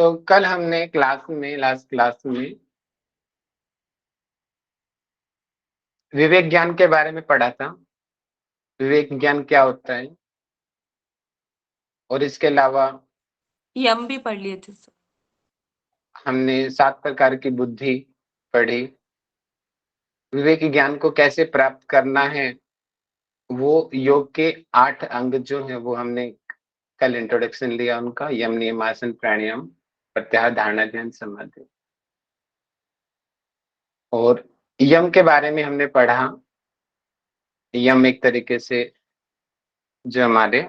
तो कल हमने लास्ट क्लास में विवेक ज्ञान के बारे में पढ़ा था। विवेक ज्ञान क्या होता है और इसके अलावा यम भी पढ़ लिए थे सर। हमने 7 प्रकार की बुद्धि पढ़ी। विवेक ज्ञान को कैसे प्राप्त करना है, वो योग के 8 अंग जो है वो हमने कल इंट्रोडक्शन लिया उनका। यम, नियम, आसन, प्राणायाम, प्रत्याहार, धारणा, ध्यान, समाधि। और यम के बारे में हमने पढ़ा। यम एक तरीके से जो हमारे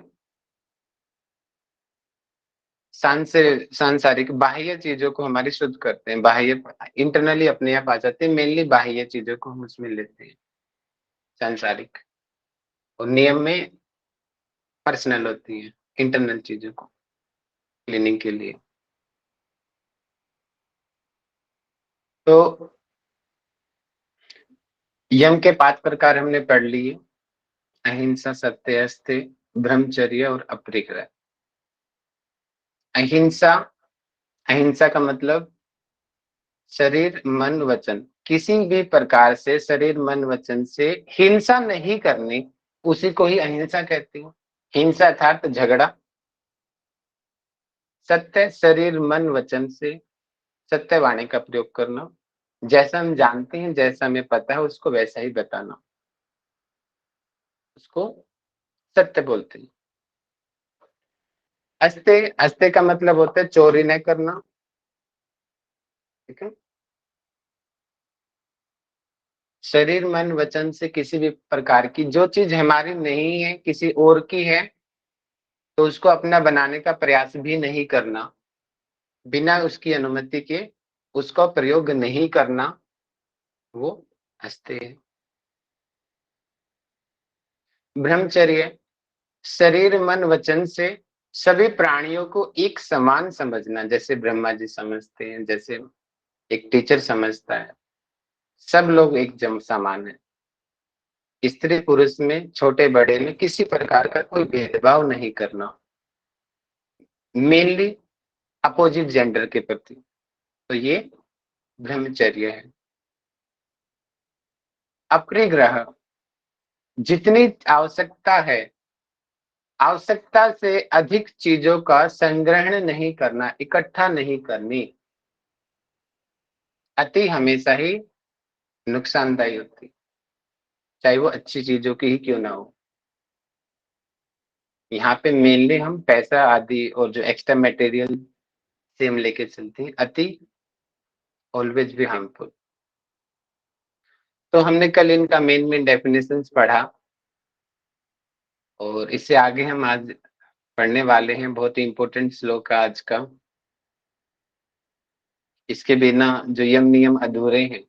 सांसारिक बाह्य चीजों को हमारी शुद्ध करते हैं। बाह्य इंटरनली अपने आप आ जाते हैं, मेनली बाह्य चीजों को हम उसमें लेते हैं, सांसारिक। और नियम में पर्सनल होती है, इंटरनल चीजों को क्लीनिंग के लिए। तो यम के 5 प्रकार हमने पढ़ लिए। अहिंसा, सत्य, अस्तेय, ब्रह्मचर्य और अपरिग्रह। अहिंसा, अहिंसा का मतलब शरीर, मन, वचन, किसी भी प्रकार से शरीर, मन, वचन से हिंसा नहीं करनी, उसी को ही अहिंसा कहती है। हिंसा अर्थात झगड़ा। सत्य, शरीर, मन, वचन से सत्य वाणी का प्रयोग करना। जैसा हम जानते हैं, जैसा हमें पता है उसको वैसा ही बताना, उसको सत्य बोलते हैं। अस्तेय, अस्तेय का मतलब होता है चोरी न करना। ठीक है। शरीर, मन, वचन से किसी भी प्रकार की जो चीज हमारी नहीं है, किसी और की है, तो उसको अपना बनाने का प्रयास भी नहीं करना। बिना उसकी अनुमति के उसका प्रयोग नहीं करना, वो अस्तेय है। ब्रह्मचर्य, शरीर, मन, वचन से सभी प्राणियों को एक समान समझना, जैसे ब्रह्मा जी समझते हैं, जैसे एक टीचर समझता है। सब लोग एक जम समान है। स्त्री पुरुष में, छोटे बड़े में किसी प्रकार का कोई भेदभाव नहीं करना, मेनली अपोजिट जेंडर के प्रति। तो ये ब्रह्मचर्य है। अपरिग्रह, जितनी आवश्यकता है, आवश्यकता से अधिक चीजों का संग्रहण नहीं करना, इकट्ठा नहीं करनी। अति हमेशा ही नुकसानदायी होती, चाहे वो अच्छी चीजों की ही क्यों ना हो। यहाँ पे मेनली हम पैसा आदि और जो एक्स्ट्रा मटेरियल से हम लेके चलते हैं। अति ऑलवेज भी हार्मफुल। तो हमने कल इनका मेन डेफिनेशंस पढ़ा और इससे आगे हम आज पढ़ने वाले हैं बहुत ही इंपॉर्टेंट श्लोक का आज का। इसके बिना जो यम नियम अधूरे हैं।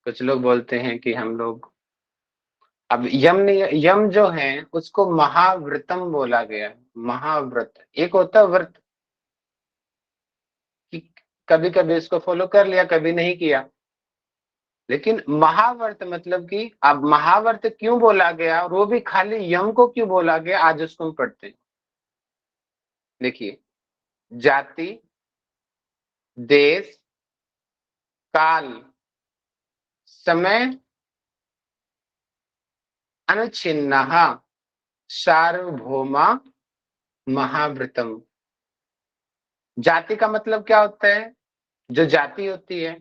कुछ लोग बोलते हैं कि हम लोग अब यम जो है उसको महाव्रतम बोला गया। महाव्रत एक होता है व्रत कि कभी कभी इसको फॉलो कर लिया, कभी नहीं किया। लेकिन महाव्रत मतलब कि अब महाव्रत क्यों बोला गया और वो भी खाली यम को क्यों बोला गया, आज उसको हम पढ़ते हैं। देखिए, जाति, देश, काल, समय, अनुच्छिन्न, सार्वभौमा, महाव्रतम। जाति का मतलब क्या होता है? जो जाति होती है,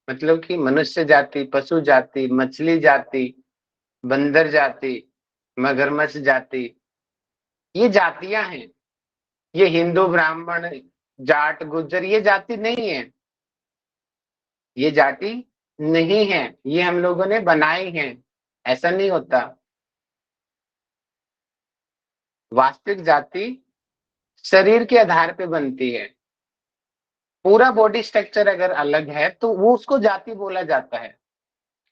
मतलब कि मनुष्य जाति, पशु जाति, मछली जाति, बंदर जाति, मगरमच्छ जाति, ये जातियां हैं। ये हिंदू, ब्राह्मण, जाट, गुज्जर ये जाति नहीं है। ये जाति नहीं है, ये हम लोगों ने बनाई है। ऐसा नहीं होता। वास्तविक जाति शरीर के आधार पे बनती है। पूरा बॉडी स्ट्रक्चर अगर अलग है तो वो उसको जाति बोला जाता है।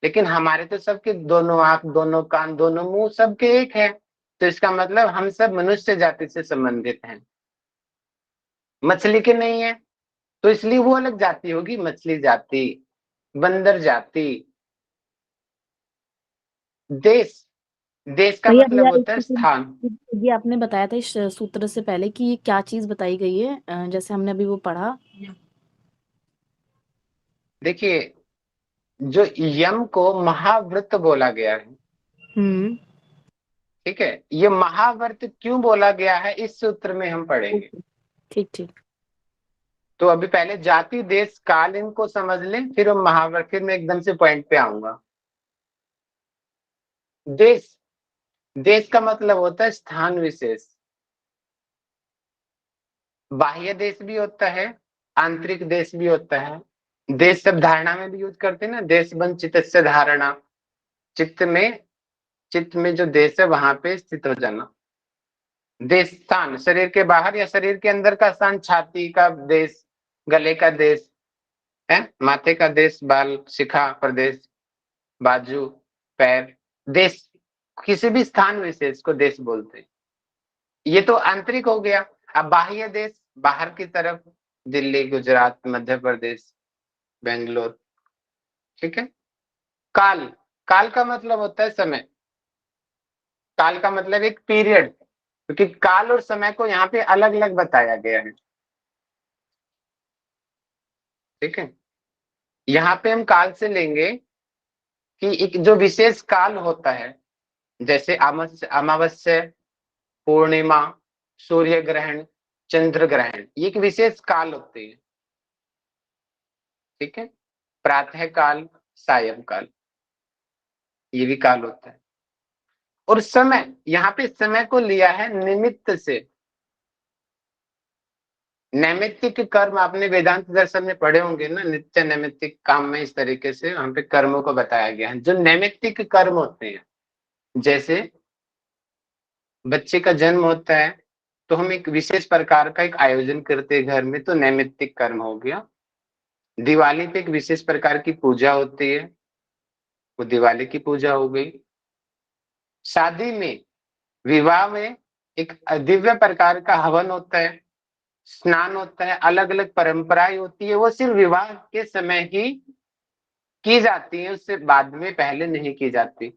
लेकिन हमारे तो सबके दोनों आंख, दोनों कान, दोनों मुंह सबके एक है, तो इसका मतलब हम सब मनुष्य जाति से संबंधित हैं। मछली के नहीं है तो इसलिए वो अलग जाति होगी, मछली जाति, बंदर जाति। देश, देश का भैया मतलब भैया होता है स्थान। ये आपने बताया था इस सूत्र से पहले कि ये क्या चीज बताई गई है, जैसे हमने अभी वो पढ़ा। देखिए, जो यम को महाव्रत बोला गया है, हम्म। ठीक है, ये महाव्रत क्यों बोला गया है इस सूत्र में हम पढ़ेंगे। ठीक ठीक। तो अभी पहले जाति देश काल इनको समझ लें, फिर हम महाव्रत, फिर मैं एकदम से पॉइंट पे आऊंगा। देश, देश का मतलब होता है स्थान विशेष। बाह्य देश भी होता है, आंतरिक देश भी होता है। देश सब धारणा में भी यूज करते हैं ना, देश बन चित्तस्य धारणा, चित्त में, चित्त में जो देश है वहां पे स्थित हो जाना। देश स्थान शरीर के बाहर या शरीर के अंदर का स्थान, छाती का देश, गले का देश है, माथे का देश, बाल, शिखा प्रदेश, बाजू, पैर, देश, किसी भी स्थान विशेष को देश बोलते हैं। ये तो आंतरिक हो गया। अब बाह्य देश, बाहर की तरफ, दिल्ली, गुजरात, मध्य प्रदेश, बेंगलोर, ठीक है। काल, काल का मतलब होता है समय। काल का मतलब एक पीरियड, क्योंकि काल और समय को यहाँ पे अलग अलग बताया गया है, ठीक है। यहाँ पे हम काल से लेंगे कि एक जो विशेष काल होता है, जैसे अमावस्या, पूर्णिमा, सूर्य ग्रहण, चंद्र ग्रहण, ये एक विशेष काल होते हैं, ठीक है। प्रातः काल, सायं काल, ये भी काल होता है। और समय, यहाँ पे समय को लिया है निमित्त से। नैमित्तिक कर्म आपने वेदांत दर्शन में पढ़े होंगे ना, नित्य नैमित्तिक काम में इस तरीके से वहां पे कर्मों को बताया गया है। जो नैमित्तिक कर्म होते हैं, जैसे बच्चे का जन्म होता है तो हम एक विशेष प्रकार का एक आयोजन करते हैं घर में, तो नैमित्तिक कर्म हो गया। दिवाली पे एक विशेष प्रकार की पूजा होती है, वो दिवाली की पूजा हो गई। शादी में, विवाह में एक दिव्य प्रकार का हवन होता है, स्नान होता है, अलग अलग परंपराएं होती है, वो सिर्फ विवाह के समय ही की जाती है, उससे बाद में पहले नहीं की जाती।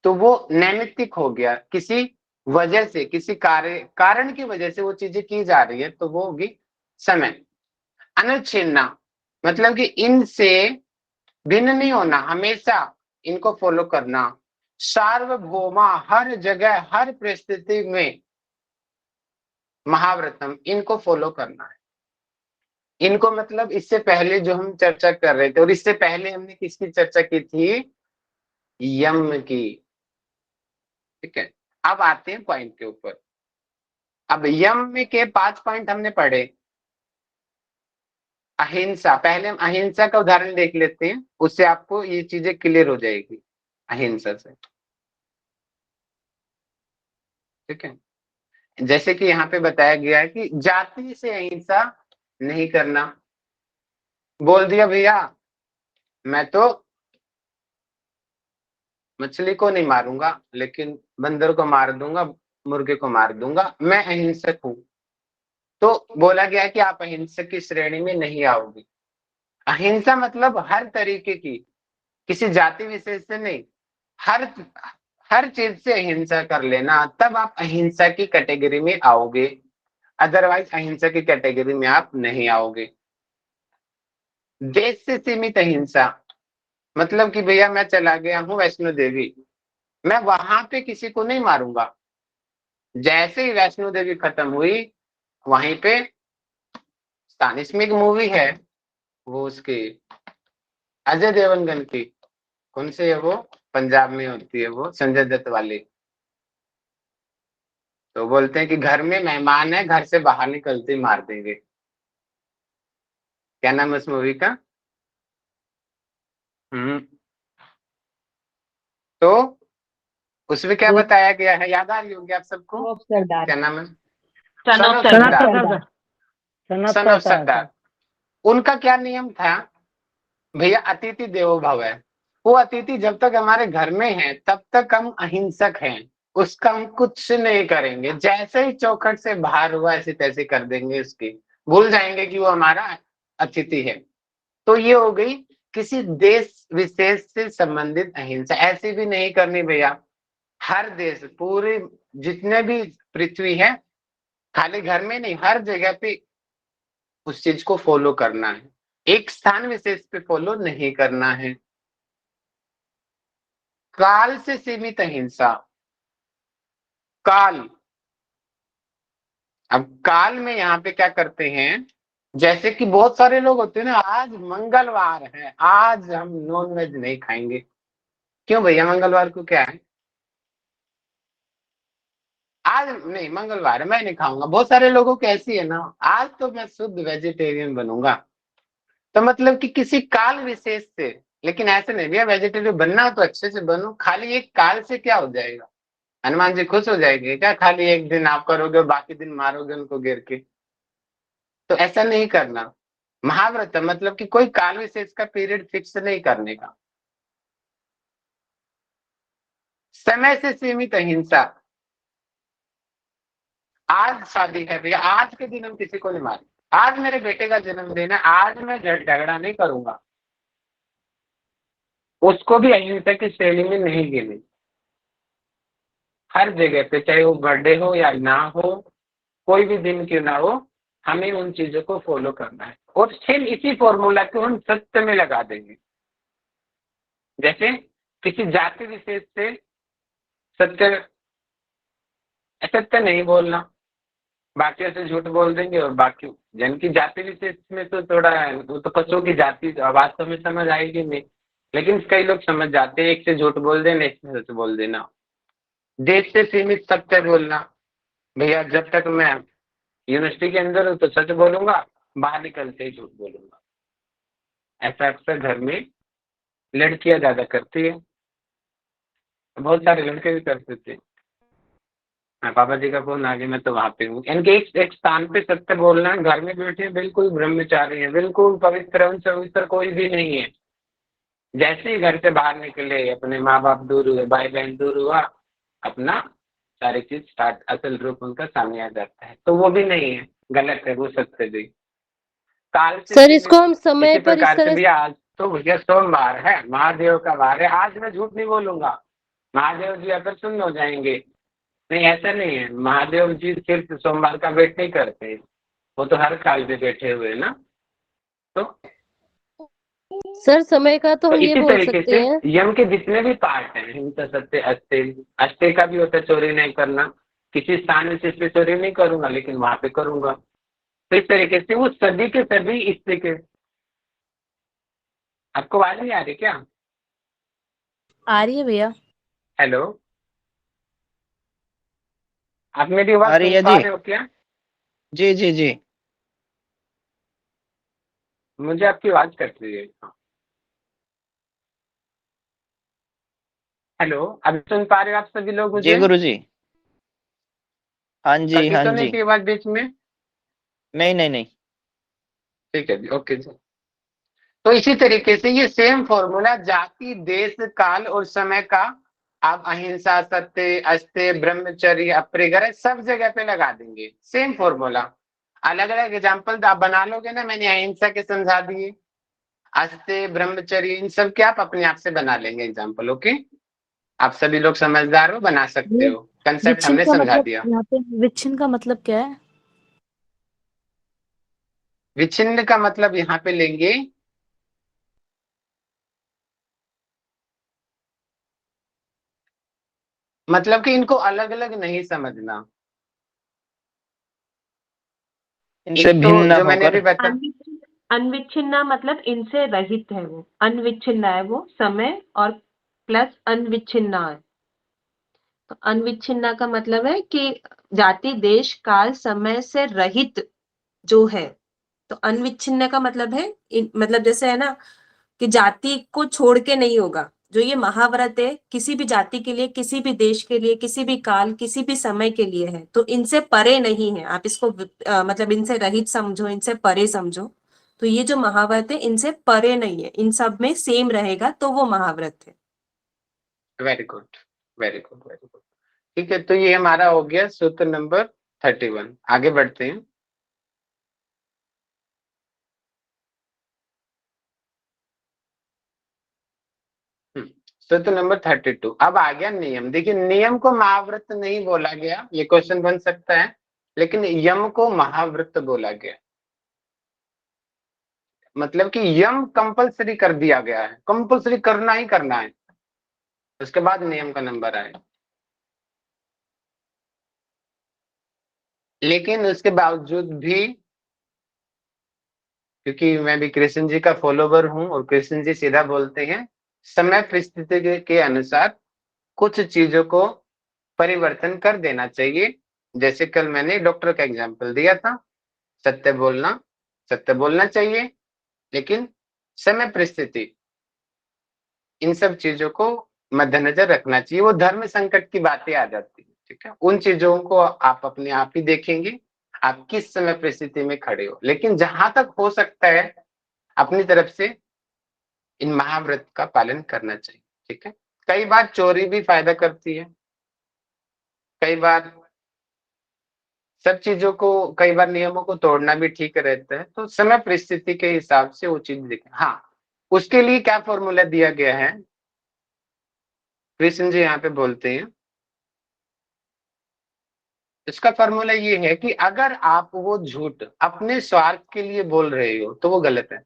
तो वो नैमित्तिक हो गया, किसी वजह से, किसी कार्य कारण की वजह से वो चीजें की जा रही है, तो वो होगी समय। अनुच्छिन्ना मतलब कि इनसे भिन्न नहीं होना, हमेशा इनको फॉलो करना। सार्वभौमा, हर जगह हर परिस्थिति में, महाव्रतम, इनको फॉलो करना है। इनको मतलब इससे पहले जो हम चर्चा कर रहे थे, और इससे पहले हमने किसकी चर्चा की थी, यम की, ठीक है। अब आते हैं पॉइंट के ऊपर। अब यम में के 5 पॉइंट हमने पढ़े। अहिंसा, पहले हम अहिंसा का उदाहरण देख लेते हैं, उससे आपको ये चीजें क्लियर हो जाएगी अहिंसा से, ठीक है। जैसे कि यहाँ पे बताया गया है कि जाति से अहिंसा नहीं करना। बोल दिया भैया मैं तो मछली को नहीं मारूंगा, लेकिन बंदर को मार दूंगा, मुर्गे को मार दूंगा, मैं अहिंसक हूं, तो बोला गया है कि आप अहिंसक की श्रेणी में नहीं आओगे। अहिंसा मतलब हर तरीके की, किसी जाति विशेष से नहीं, हर हर चीज से अहिंसा कर लेना, तब आप अहिंसा की कैटेगरी में आओगे, अदरवाइज अहिंसा की कैटेगरी में आप नहीं आओगे। देश से सीमित अहिंसा मतलब कि भैया मैं चला गया हूं वैष्णो देवी, मैं वहां पे किसी को नहीं मारूंगा, जैसे ही वैष्णो देवी खत्म हुई वहीं पे स्थान, इसमें एक मूवी है, वो उसकी अजय देवगन की, कौन से है वो, पंजाब में होती है वो, संजय दत्त वाली। तो बोलते हैं कि घर में मेहमान है, घर से बाहर निकलते ही मार देंगे। क्या नाम है उस मूवी का? हम्म। तो उसमें क्या वो बताया गया है, याद आ रही होगी आप सबको, ऑफ सरदार। क्या नाम है? Son son of of son of Sardar. Sardar. Sardar. Son of son of Sardar. Sardar. उनका क्या नियम था, भैया अतिथि देवो भव है, वो अतिथि जब तक हमारे घर में है तब तक हम अहिंसक हैं, उसका हम कुछ नहीं करेंगे, जैसे ही चौखट से बाहर हुआ ऐसे तैसे कर देंगे, उसकी भूल जाएंगे कि वो हमारा अतिथि है। तो ये हो गई किसी देश विशेष से संबंधित अहिंसा, ऐसी भी नहीं करनी भैया हर देश, पूरे जितने भी पृथ्वी है, खाली घर में नहीं, हर जगह पे उस चीज को फॉलो करना है, एक स्थान विशेष पे फॉलो नहीं करना है। काल से सीमित अहिंसा। काल, अब काल में यहाँ पे क्या करते हैं, जैसे कि बहुत सारे लोग होते हैं ना, आज मंगलवार है, आज हम नॉन वेज नहीं खाएंगे। क्यों भैया, मंगलवार को क्या है? आज नहीं, मंगलवार है, मैं नहीं खाऊंगा। बहुत सारे लोगों की ऐसी है ना, आज तो मैं शुद्ध वेजिटेरियन बनूंगा। तो मतलब कि किसी काल विशेष से, लेकिन ऐसे नहीं भैया, वेजिटेरियन बनना हो तो अच्छे से बनो, खाली एक काल से क्या हो जाएगा? हनुमान जी खुश हो जाएंगे क्या खाली एक दिन आप करोगे और बाकी दिन मारोगे उनको गिर के? तो ऐसा नहीं करना। महाव्रत मतलब कि कोई काल विशेष का पीरियड फिक्स नहीं करने का। समय से सीमित अहिंसा। आज शादी है भैया, आज के दिन हम किसी को नहीं मारेंगे। आज मेरे बेटे का जन्मदिन है, आज मैं झगड़ा नहीं करूंगा, उसको भी अहिंसा की श्रेणी में नहीं गिने। हर जगह पे, चाहे वो बर्थडे हो या ना हो, कोई भी दिन क्यों ना हो, हमें उन चीजों को फॉलो करना है। और सेम इसी फॉर्मूला को हम सत्य में लगा देंगे। जैसे किसी जाति विशेष से सत्य, असत्य नहीं बोलना, बाकियों से झूठ बोल देंगे, और बाकी जन की जाति विशेष में तो थोड़ा है, वो तो पशुओं की जाति वास्तव में समझ आएगी नहीं, लेकिन कई लोग समझ जाते हैं, एक से झूठ बोल देना, एक से सच बोल देना। देश से सीमित सत्य बोलना। भैया जब तक मैं यूनिवर्सिटी के अंदर हूँ तो सच बोलूंगा, बाहर निकलते ही झूठ बोलूंगा। ऐसा अक्सर घर में लड़कियां ज्यादा करती है, बहुत सारे लड़के भी करते थे। हाँ, पापा जी का फोन आगे, मैं तो वहां पे हूँ। इनके एक स्थान पे सत्य बोलना है, घर में बैठे बिल्कुल ब्रह्मचारी है, बिल्कुल पवित्र पवित्र कोई भी नहीं है। जैसे ही घर से बाहर निकले, अपने माँ बाप दूर हुए, भाई बहन दूर हुआ, अपना सारी चीज स्टार्ट, असल रूप उनका सामने आ जाता है। तो वो भी नहीं है, गलत है, वो सत्य भी। काल से सर इसको सीमित। हम समय इसी पर इस प्रकार से तरह भी आज तो भैया सोमवार है, महादेव का वार है, आज मैं झूठ नहीं बोलूंगा, महादेव जी अप्रसन्न हो जाएंगे। नहीं, ऐसा नहीं है, महादेव जी सिर्फ सोमवार का वेट नहीं करते, वो तो हर काल पे बैठे हुए हैं ना। तो सर समय का तो हम ये इसी बोल तरीके सकते से हैं। यम के जितने भी पार्ट हैं, हिंसा सत्य अस्ते, अस्ते का भी होता है चोरी नहीं करना, किसी स्थान विशेष पे चोरी नहीं करूंगा, लेकिन वहां पे करूंगा। तो इस तरीके से वो सभी के सभी इस तरीके। आपको आवाज नहीं आ रही क्या? आ रही है भैया। हेलो, आप मेरी आ आवाज रही सुन है पा जी। रहे हो क्या? जी जी जी। मुझे आपकी आवाज कट रही है। हेलो, अभी सुन पा रहे हो आप सभी लोग जी मुझे? गुरु जी। हाँ जी कटी हाँ तो नहीं जी। थी आवाज बीच में? नहीं नहीं नहीं। ठीक है जी, ओके जी। तो इसी तरीके से ये सेम फॉर्मूला जाति, देश, काल और समय का आप अहिंसा, सत्य, अस्त्य, ब्रह्मचर्य, अपरिग्रह सब जगह पे लगा देंगे। सेम फॉर्मूला, अलग अलग एग्जाम्पल आप बना लोगे ना, मैंने अहिंसा के समझा दिए, अस्त्य, ब्रह्मचर्य, इन सब के आप अपने आप से बना लेंगे एग्जाम्पल। ओके, आप सभी लोग समझदार हो, बना सकते ये हो, कंसेप्ट विच्छिन्न हमने का समझा मतलब, दिया। यहाँ पे विच्छिन्न का मतलब क्या है? विच्छिन्न का मतलब यहाँ पे लेंगे, मतलब कि इनको अलग अलग नहीं समझना। इनसे एक तो भिन्न जो मैंने होकर। अभी बता, अनविच्छिन्ना मतलब इनसे रहित है, वो अनविच्छिन्ना है, वो समय और प्लस अनविच्छिन्ना है। तो अनविच्छिन्ना का मतलब है कि जाति, देश, काल, समय से रहित जो है। तो अनविच्छिन्न का मतलब है मतलब जैसे है ना कि जाति को छोड़ के नहीं होगा। जो ये महाव्रत है, किसी भी जाति के लिए, किसी भी देश के लिए, किसी भी काल, किसी भी समय के लिए है, तो इनसे परे नहीं है। आप इसको मतलब इनसे रहित समझो, इनसे परे समझो। तो ये जो महाव्रत है इनसे परे नहीं है, इन सब में सेम रहेगा, तो वो महाव्रत है। Very good, very good, very good. ठीक है, तो ये हमारा हो गया सूत्र नंबर 31। आगे बढ़ते हैं। सूत्र नंबर 32। अब आ गया नियम। देखिए, नियम को महाव्रत नहीं बोला गया, ये क्वेश्चन बन सकता है, लेकिन यम को महाव्रत बोला गया। मतलब कि यम कंपलसरी कर दिया गया है, कंपलसरी करना ही करना है, उसके बाद नियम का नंबर आए। लेकिन उसके बावजूद भी, क्योंकि मैं भी कृष्ण जी का फॉलोवर हूं और कृष्ण जी सीधा बोलते हैं, समय परिस्थिति के अनुसार कुछ चीजों को परिवर्तन कर देना चाहिए। जैसे कल मैंने डॉक्टर का एग्जाम्पल दिया था, सत्य बोलना चाहिए, लेकिन समय परिस्थिति इन सब चीजों को मद्देनजर रखना चाहिए। वो धर्म संकट की बातें आ जाती है, ठीक है, उन चीजों को आप अपने आप ही देखेंगे, आप किस समय परिस्थिति में खड़े हो। लेकिन जहां तक हो सकता है अपनी तरफ से इन महाव्रत का पालन करना चाहिए, ठीक है। कई बार चोरी भी फायदा करती है, कई बार सब चीजों को, कई बार नियमों को तोड़ना भी ठीक रहता है। तो समय परिस्थिति के हिसाब से वो चीज देखें। हाँ, उसके लिए क्या फॉर्मूला दिया गया है, कृष्ण जी यहाँ पे बोलते हैं, इसका फॉर्मूला ये है कि अगर आप वो झूठ अपने स्वार्थ के लिए बोल रहे हो तो वो गलत है।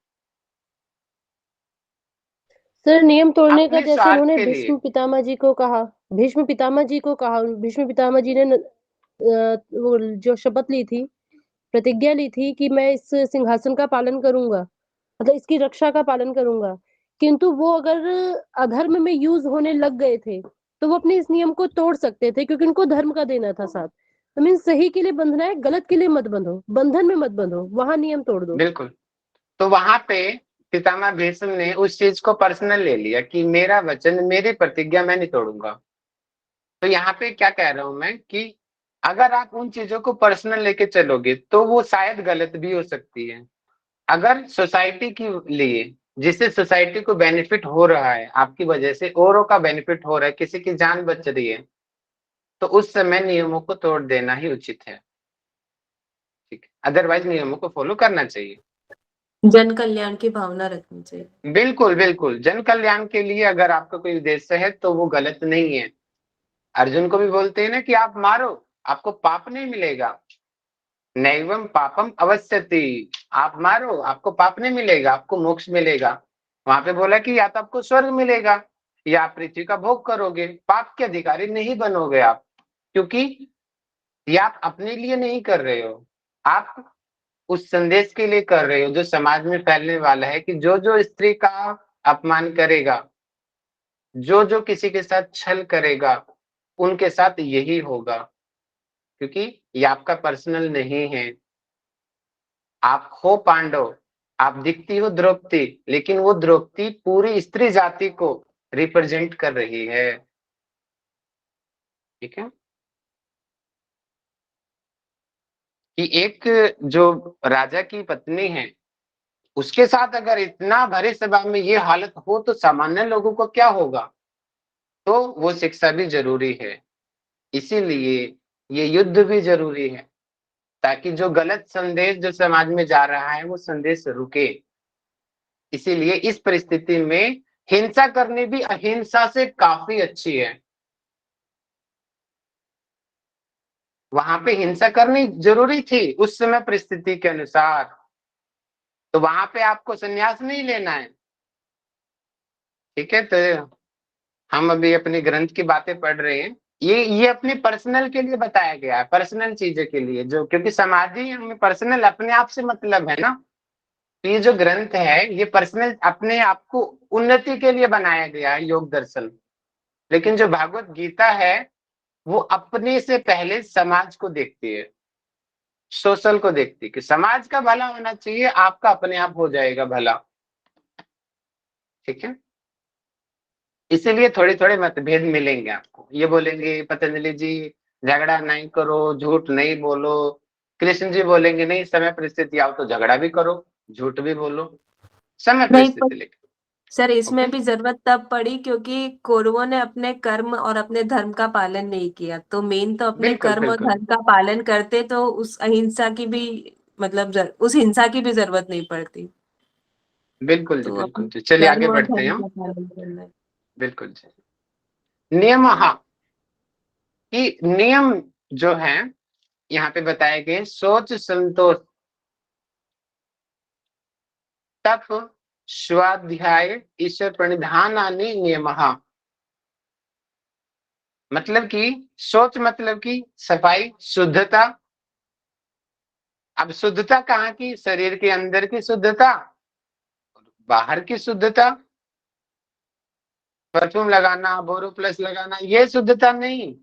सर नियम तोड़ने का अपने जैसे स्वार्थ उन्होंने के लिए, भीष्म पितामह जी को कहा, भीष्म पितामह जी ने वो जो शपथ ली थी, प्रतिज्ञा ली थी कि मैं इस सिंहासन का पालन करूंगा, मतलब इसकी रक्षा का पालन करूंगा, किंतु वो अगर अधर्म में यूज होने लग गए थे तो वो अपने इस नियम को तोड़ सकते थे, क्योंकि उनको धर्म का देना था साथ। तो मीन सही के लिए बंधना है, गलत के लिए मत बंधो, बंधन में मत बंधो, वहां नियम तोड़ दो। बिल्कुल। तो वहां पे पितामह भीष्म ने उस चीज को पर्सनल ले लिया कि मेरा वचन, मेरी प्रतिज्ञा मैं नहीं तोड़ूंगा। तो यहाँ पे क्या कह रहा हूं मैं कि अगर आप उन चीजों को पर्सनल लेके चलोगे तो वो शायद गलत भी हो सकती है। अगर सोसाइटी के लिए, जिससे सोसाइटी को बेनिफिट हो रहा है, आपकी वजह से औरों का बेनिफिट हो रहा है, किसी की जान बच रही है, तो उस समय नियमों को तोड़ देना ही उचित है, ठीक है। अदरवाइज नियमों को फॉलो करना चाहिए। जन कल्याण की भावना रखनी चाहिए। बिल्कुल बिल्कुल, जन कल्याण के लिए अगर आपका कोई उद्देश्य है तो वो गलत नहीं है। अर्जुन को भी बोलते हैं ना कि आप मारो, आपको पाप नहीं मिलेगा, नैवम पापम अवस्यति, आप मारो आपको पाप नहीं मिलेगा, आपको मोक्ष मिलेगा। वहां पे बोला कि या तो आपको स्वर्ग मिलेगा या आप पृथ्वी का भोग करोगे, पाप के अधिकारी नहीं बनोगे आप, क्योंकि ये आप अपने लिए नहीं कर रहे हो, आप उस संदेश के लिए कर रहे हो जो समाज में फैलने वाला है कि जो जो स्त्री का अपमान करेगा, जो जो किसी के साथ छल करेगा, उनके साथ यही होगा। क्योंकि ये आपका पर्सनल नहीं है। आप हो पांडव, आप दिखती हो द्रौपदी, लेकिन वो द्रौपदी पूरी स्त्री जाति को रिप्रेजेंट कर रही है, ठीक है। कि एक जो राजा की पत्नी है, उसके साथ अगर इतना भरे सभा में ये हालत हो तो सामान्य लोगों को क्या होगा। तो वो शिक्षा भी जरूरी है, इसीलिए ये युद्ध भी जरूरी है, ताकि जो गलत संदेश जो समाज में जा रहा है वो संदेश रुके। इसीलिए इस परिस्थिति में हिंसा करनी भी अहिंसा से काफी अच्छी है। वहां पे हिंसा करनी जरूरी थी उस समय परिस्थिति के अनुसार, तो वहां पे आपको संन्यास नहीं लेना है, ठीक है। तो हम अभी अपने ग्रंथ की बातें पढ़ रहे हैं, ये अपने पर्सनल के लिए बताया गया है, पर्सनल चीजें के लिए, जो क्योंकि समाजी हमें पर्सनल अपने आप से मतलब है ना। तो ये जो ग्रंथ है ये पर्सनल अपने आप को उन्नति के लिए बनाया गया है, योग दर्शन। लेकिन जो भागवत गीता है वो अपने से पहले समाज को देखती है, सोशल को देखती है कि समाज का भला होना चाहिए, आपका अपने आप हो जाएगा भला, ठीक है। इसीलिए थोड़े थोड़े मतभेद मिलेंगे आपको, ये बोलेंगे पतंजलि जी झगड़ा नहीं करो, झूठ नहीं बोलो, कृष्ण जी बोलेंगे नहीं, समय परिस्थिति आओ तो झगड़ा भी करो, झूठ भी बोलो, समय नहीं, परिस्थिति लेके। सर ओके, इसमें भी जरूरत तब पड़ी क्योंकि कौरवों ने अपने कर्म और अपने धर्म का पालन नहीं किया, तो मेन तो अपने बिल्कुल कर्म और बिल्कुल धर्म का पालन करते तो उस अहिंसा की भी, मतलब उस हिंसा की भी जरूरत नहीं पड़ती। बिल्कुल जी तो अपने बिल्कुल जी। चलिए आगे कर्म और बढ़ते हैं धर्म हम। का पालन करना है। बिल्कुल जी। नियम कि नियम जो है यहाँ पे बताए गए, सोच संतोष तप स्वाध्याय ईश्वर प्रणिधानानि नियमः। मतलब कि सोच मतलब कि सफाई, शुद्धता। अब शुद्धता कहाँ की? शरीर के अंदर की शुद्धता, बाहर की शुद्धता। परफ्यूम लगाना, बोरो प्लस लगाना, ये शुद्धता नहीं।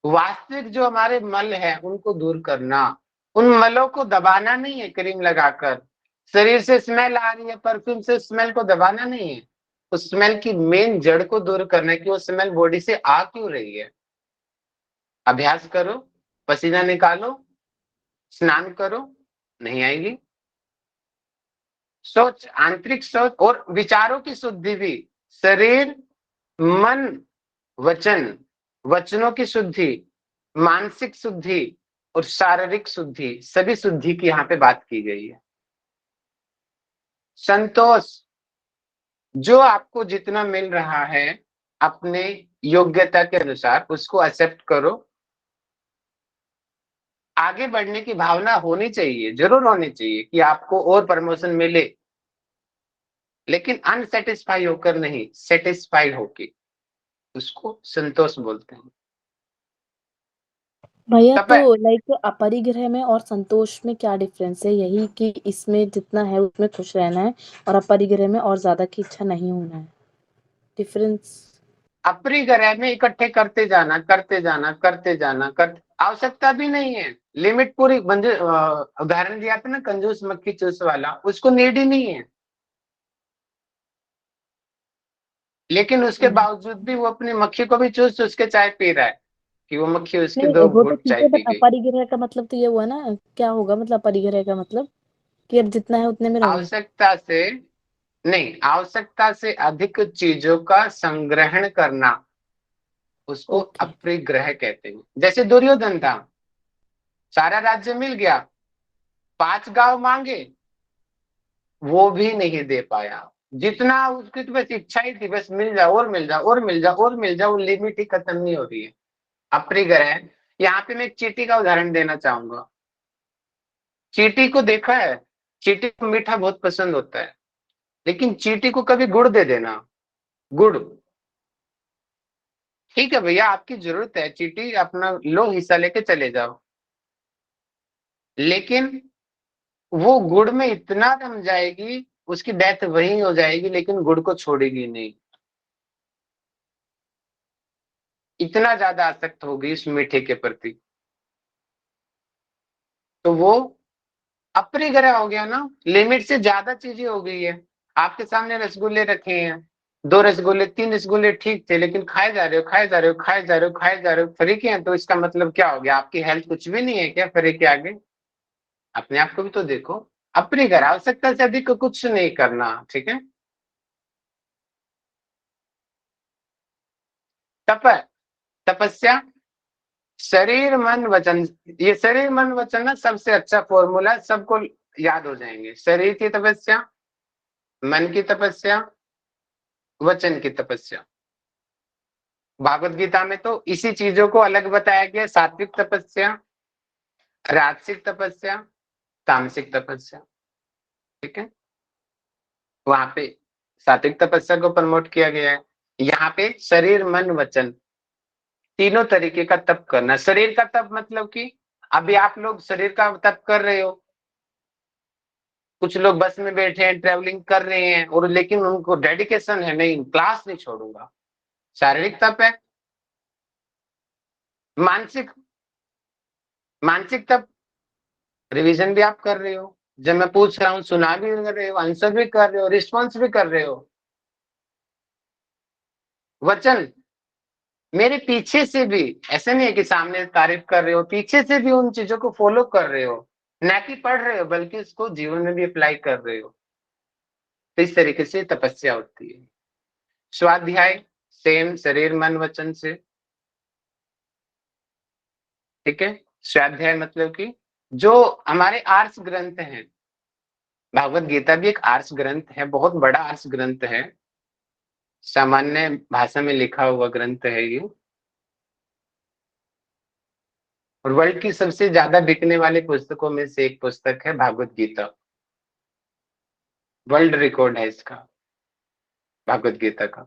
वास्तविक जो हमारे मल है उनको दूर करना, उन मलों को दबाना नहीं है क्रीम लगाकर। शरीर से स्मेल आ रही है, परफ्यूम से स्मेल को दबाना नहीं है, उस स्मेल की मेन जड़ को दूर करना है कि वो स्मेल बॉडी से आ क्यों रही है। अभ्यास करो, पसीना निकालो, स्नान करो, नहीं आएगी। सोच, आंतरिक सोच और विचारों की शुद्धि भी, शरीर मन वचन, वचनों की शुद्धि, मानसिक शुद्धि और शारीरिक शुद्धि, सभी शुद्धि की यहाँ पे बात की गई है। संतोष, जो आपको जितना मिल रहा है अपने योग्यता के अनुसार उसको एक्सेप्ट करो। आगे बढ़ने की भावना होनी चाहिए, जरूर होनी चाहिए कि आपको और प्रमोशन मिले, लेकिन अनसेटिस्फाई होकर नहीं, सेटिस्फाइड होके, उसको संतोष बोलते हैं। भैया तब तो लाइक अपरिग्रह में और संतोष में क्या डिफरेंस है? यही कि इसमें जितना है उसमें खुश रहना है और अपरिग्रह में और ज्यादा की इच्छा नहीं होना है। डिफरेंस अपरिग्रह में इकट्ठे करते जाना, करते जाना, करते जाना, कर आवश्यकता भी नहीं है। लिमिट पूरी उदाहरण दिया था ना, कंजूस मक्खी चूस वाला, उसको नीड ही नहीं है, लेकिन उसके बावजूद भी वो अपनी मक्खी को भी चूस चूस के चाय पी रहा है कि वो मक्खी उसके नहीं, 2 वो तो घूंट ठीक चाय है, पी बट गई। अपरिग्रह का मतलब तो ये हुआ ना, क्या होगा मतलब अपरिग्रह का मतलब कि अब जितना है उतने में रहूं। आवश्यकता से नहीं, आवश्यकता से अधिक चीजों का संग्रहण करना, उसको ओके। अपरिग्रह कहते हैं। जैसे दुर्योधन था, सारा राज्य मिल गया, 5 गांव मांगे, वो भी नहीं दे पाया। जितना उसकी तो बस इच्छा ही थी, बस मिल जाओ और मिल जाओ और मिल जाओ और मिल जाओ, वो लिमिट ही खत्म नहीं हो रही है। अपरिग्रह। यहाँ पे मैं एक चींटी का उदाहरण देना चाहूंगा। चींटी को देखा है, चींटी को मीठा बहुत पसंद होता है, लेकिन चींटी को कभी गुड़ दे देना, गुड़, ठीक है भैया आपकी जरूरत है, चींटी अपना लो हिस्सा लेके चले जाओ, लेकिन वो गुड़ में इतना रम जाएगी, उसकी डेथ वहीं हो जाएगी, लेकिन गुड़ को छोड़ेगी नहीं। इतना ज्यादा आसक्त हो गई उस मीठे के प्रति, तो वो अपरिग्रह हो गया ना, लिमिट से ज्यादा चीजें हो गई है। आपके सामने रसगुल्ले रखे हैं, 2 रसगुल्ले 3 रसगुल्ले ठीक थे, लेकिन खाए जा रहे हो, खाए जा रहे हो, खाए जा रहे हो, खाए जा रहे हो, फ्री के हैं, तो इसका मतलब क्या हो गया? आपकी हेल्थ कुछ भी नहीं है क्या फ्री के आगे? अपने आप को भी तो देखो। अपरिग्रह, आवश्यकता से अधिक कुछ नहीं करना, ठीक है। तप, तपस्या, शरीर मन वचन, ये शरीर मन वचन ना सबसे अच्छा फॉर्मूला, सबको याद हो जाएंगे। शरीर की तपस्या, मन की तपस्या, वचन की तपस्या। भागवत गीता में तो इसी चीजों को अलग बताया गया, सात्विक तपस्या, राजसिक तपस्या, तामसिक तपस्या, ठीक है। वहां पे सात्विक तपस्या को प्रमोट किया गया है, यहाँ पे शरीर मन वचन तीनों तरीके का तप करना। शरीर का तप मतलब कि अभी आप लोग शरीर का तप कर रहे हो, कुछ लोग बस में बैठे हैं, ट्रेवलिंग कर रहे हैं, और लेकिन उनको डेडिकेशन है, नहीं क्लास नहीं छोड़ूंगा, शारीरिक तप है। मानसिक, मानसिक तप, रिवीजन भी आप कर रहे हो, जब मैं पूछ रहा हूँ सुना भी कर रहे हो, आंसर भी कर रहे हो, रिस्पॉन्स भी कर रहे हो। वचन, मेरे पीछे से भी, ऐसे नहीं है कि सामने तारीफ कर रहे हो, पीछे से भी उन चीजों को फॉलो कर रहे हो, न कि पढ़ रहे हो बल्कि उसको जीवन में भी अप्लाई कर रहे हो। तो इस तरीके से तपस्या होती है। स्वाध्याय, सेम, शरीर मन वचन से, ठीक है। स्वाध्याय मतलब कि जो हमारे आर्ष ग्रंथ हैं, भागवत गीता भी एक आर्ष ग्रंथ है, बहुत बड़ा आर्ष ग्रंथ है, सामान्य भाषा में लिखा हुआ ग्रंथ है ये, और वर्ल्ड की सबसे ज्यादा बिकने वाली पुस्तकों में से एक पुस्तक है भागवत गीता। वर्ल्ड रिकॉर्ड है इसका, भागवत गीता का।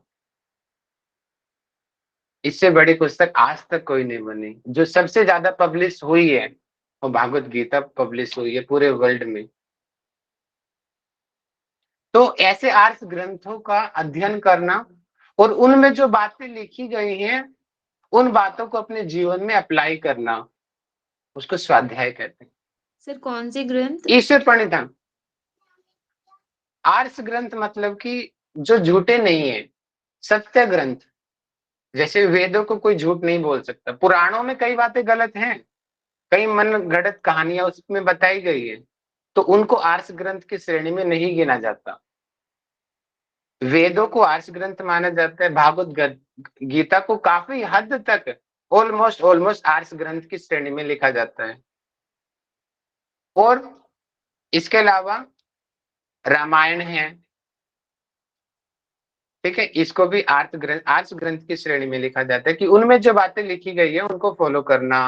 इससे बड़ी पुस्तक आज तक कोई नहीं बनी। जो सबसे ज्यादा पब्लिश हुई है वो भागवत गीता पब्लिश हुई है पूरे वर्ल्ड में। तो ऐसे आर्ष ग्रंथों का अध्ययन करना और उनमें जो बातें लिखी गई हैं उन बातों को अपने जीवन में अप्लाई करना, उसको स्वाध्याय कहते हैं। सर कौन से ग्रंथ? ईश्वर प्रणिधान। आर्ष ग्रंथ मतलब कि जो झूठे नहीं है, सत्य ग्रंथ। जैसे वेदों को कोई झूठ नहीं बोल सकता। पुराणों में कई बातें गलत हैं, कई मन गढ़ंत कहानियां उसमें बताई गई है, तो उनको आर्ष ग्रंथ की श्रेणी में नहीं गिना जाता। वेदों को आर्ष ग्रंथ माना जाता है। भागवत गीता को काफी हद तक ऑलमोस्ट आर्ष ग्रंथ की श्रेणी में लिखा जाता है। और इसके अलावा रामायण है, ठीक है, इसको भी आर्ष ग्रंथ की श्रेणी में लिखा जाता है कि उनमें जो बातें लिखी गई है उनको फॉलो करना।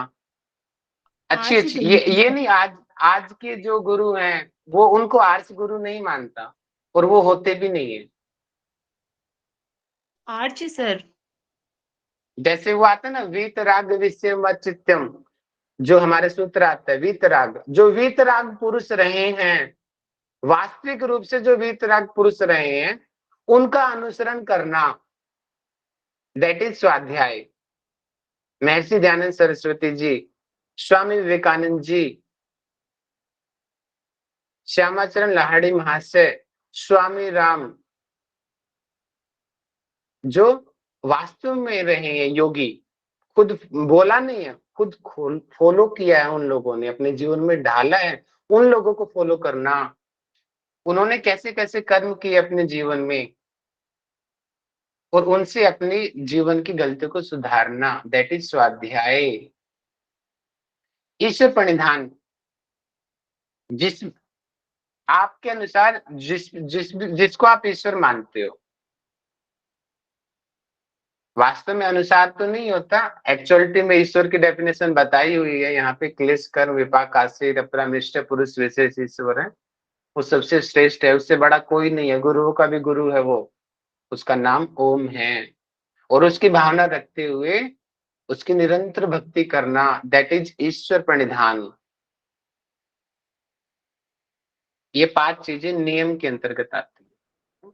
अच्छी आर्ष अच्छी ग्रंथ। ये नहीं, आज के जो गुरु हैं वो उनको आर्ष गुरु नहीं मानता, और वो होते भी नहीं है। Arch sir. जैसे वो आता है ना, वीतराग विषय चित्तम, जो हमारे सूत्र आता है वीतराग। जो वीतराग पुरुष रहे हैं, वास्तविक रूप से जो वीतराग पुरुष रहे हैं, उनका अनुसरण करना, दैट इज स्वाध्याय। महर्षि दयानंद सरस्वती जी, स्वामी विवेकानंद जी, श्यामाचरण लाहिड़ी महाशय, स्वामी राम, जो वास्तव में रहे हैं योगी, खुद बोला नहीं है, खुद फॉलो किया है उन लोगों ने, अपने जीवन में ढाला है। उन लोगों को फॉलो करना, उन्होंने कैसे कैसे कर्म किए अपने जीवन में, और उनसे अपनी जीवन की गलतियों को सुधारना, दैट इज स्वाध्याय। ईश्वर प्रणिधान, जिस आपके अनुसार जिसको आप ईश्वर मानते हो, वास्तव में अनुसार तो नहीं होता, एक्चुअलिटी में ईश्वर की डेफिनेशन बताई हुई है यहाँ पे। क्लेश कर्म विपाक आश्रित अपरामृष्ट पुरुष विशेष ईश्वर है, वो सबसे श्रेष्ठ है, उससे बड़ा कोई नहीं है। गुरुओं का भी गुरु है वो, उसका नाम ओम है। और उसकी भावना रखते हुए उसकी निरंतर भक्ति करना, दैट इज ईश्वर प्रणिधान। ये 5 चीजें नियम के अंतर्गत आती है।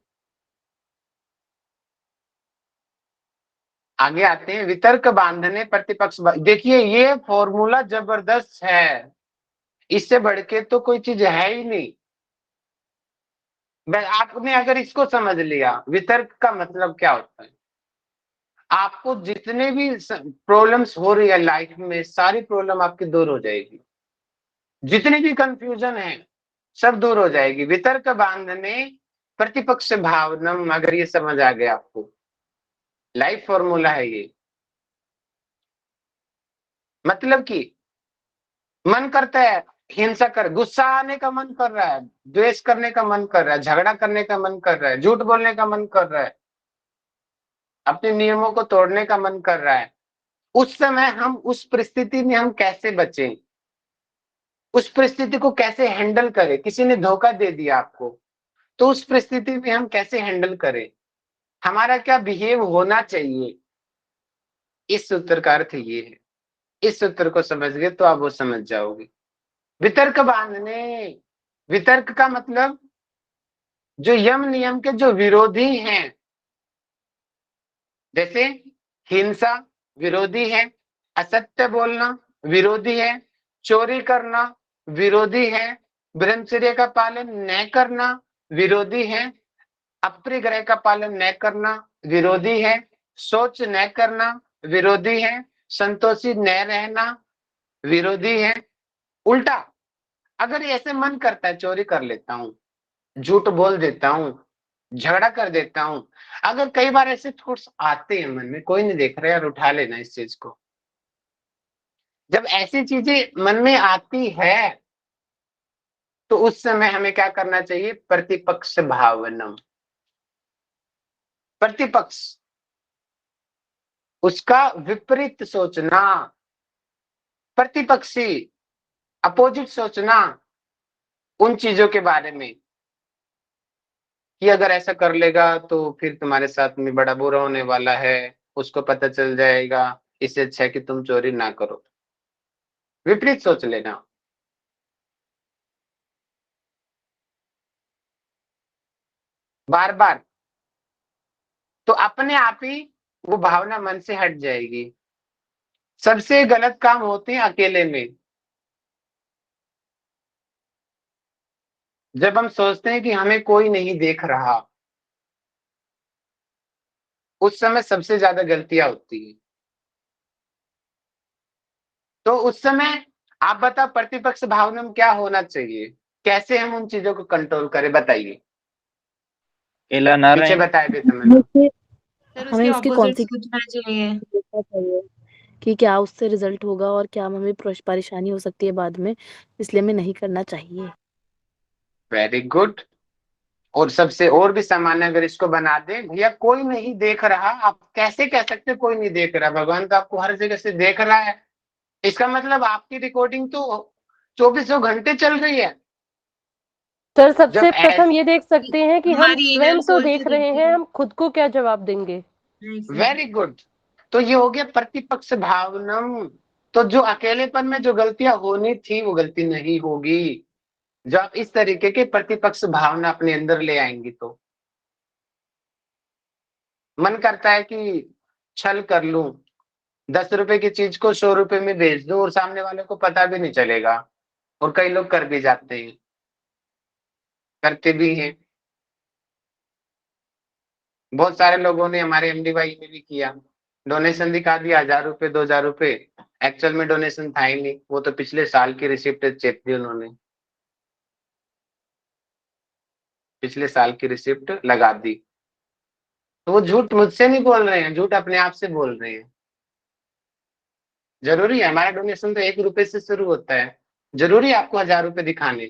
आगे आते हैं वितर्क बांधने प्रतिपक्ष। देखिए ये फॉर्मूला जबरदस्त है, इससे बढ़ के तो कोई चीज है ही नहीं। आपने अगर इसको समझ लिया, वितर्क का मतलब क्या होता है, आपको जितने भी प्रॉब्लम्स हो रही है लाइफ में, सारी प्रॉब्लम आपकी दूर हो जाएगी। जितनी भी कंफ्यूजन है सब दूर हो जाएगी। वितर्क बांधने प्रतिपक्ष भावनम, अगर ये समझ आ गया आपको, लाइफ फॉर्मूला है ये। मतलब कि मन करता है हिंसा कर, गुस्सा आने का मन कर रहा है, द्वेष करने का मन कर रहा है, झगड़ा करने का मन कर रहा है, झूठ बोलने का मन कर रहा है, अपने नियमों को तोड़ने का मन कर रहा है। उस समय हम उस परिस्थिति में हम कैसे बचें, उस परिस्थिति को कैसे हैंडल करें। किसी ने धोखा दे दिया आपको, तो उस परिस्थिति में हम कैसे हैंडल करें, हमारा क्या बिहेव होना चाहिए। इस सूत्र का अर्थ ये है। इस सूत्र को समझ गए तो आप वो समझ जाओगे। वितर्क बांधने, वितर्क का मतलब जो यम नियम के जो विरोधी हैं, जैसे हिंसा विरोधी है, असत्य बोलना विरोधी है, चोरी करना विरोधी है, ब्रह्मचर्य का पालन न करना विरोधी है, अपरिग्रह का पालन न करना विरोधी है, सोच न करना विरोधी है, संतोषी न रहना विरोधी है। उल्टा, अगर ऐसे मन करता है चोरी कर लेता हूं, झूठ बोल देता हूं, झगड़ा कर देता हूं, अगर कई बार ऐसे थॉट्स आते हैं मन में, कोई नहीं देख रहा यार, उठा लेना इस चीज को। जब ऐसी चीजें मन में आती है तो उस समय हमें क्या करना चाहिए, प्रतिपक्ष भावनम। प्रतिपक्ष, उसका विपरीत सोचना, प्रतिपक्षी, अपोजिट सोचना उन चीजों के बारे में कि अगर ऐसा कर लेगा तो फिर तुम्हारे साथ में बड़ा बुरा होने वाला है, उसको पता चल जाएगा, इससे अच्छा है कि तुम चोरी ना करो। विपरीत सोच लेना। बार बार, तो अपने आप ही वो भावना मन से हट जाएगी। सबसे गलत काम होते हैं अकेले में। जब हम सोचते हैं कि हमें कोई नहीं देख रहा, उस समय सबसे ज्यादा गलतियां होती है। तो उस समय आप बताओ प्रतिपक्ष भावना में क्या होना चाहिए, कैसे हम उन चीजों को कंट्रोल करें, बताइए। अकेला ना पीछे रहे। बताए थे मैंने। सर हमें उसके उसकी ऑपोजिट कॉन्सिक्वेंस सोचना चाहिए। देखना चाहिए कि क्या उससे रिजल्ट होगा और क्या हमें परेशानी हो सकती है बाद में, इसलिए हमें नहीं करना चाहिए। Very good. और सबसे और भी सामान्य अगर इसको बना दे, भैया कोई नहीं देख रहा, आप कैसे कह सकते कोई नहीं देख रहा? भगवान तो आपको हर जगह से देख रहा है। इसका मतलब आपकी रिकॉर्डिंग तो 24 घंटे चल रही है। सर जब सबसे प्रथम ये देख सकते हैं कि हम हमारी इनर स्वयं तो सोच देख तो रहे दिखती हैं, है। हम खुद को क्या जवाब देंगे? वेरी गुड, तो ये हो गया प्रतिपक्ष भावनम। तो जो अकेलेपन में जो गलतियां होनी थी वो गलती नहीं होगी, जब आप इस तरीके के प्रतिपक्ष भावना अपने अंदर ले आएंगी। तो मन करता है कि छल कर लूं, 10 रुपए की चीज को 100 रुपए में बेच दूं और सामने वाले को पता भी नहीं चलेगा। और कई लोग कर भी जाते हैं, करते भी हैं। बहुत सारे लोगों ने हमारे एमडी भाई ने भी किया, डोनेशन दिखा दिया 1000 रुपए 2000 रुपए, एक्चुअल में डोनेशन था ही नहीं, वो तो पिछले साल की रिसिप्ट चेक दी उन्होंने, पिछले साल की रिसिप्ट लगा दी। तो वो झूठ मुझसे नहीं बोल रहे हैं, झूठ अपने आप से बोल रहे हैं। जरूरी है? हमारा डोनेशन तो 1 रुपए से शुरू होता है, जरूरी है आपको 1000 रुपए दिखाने?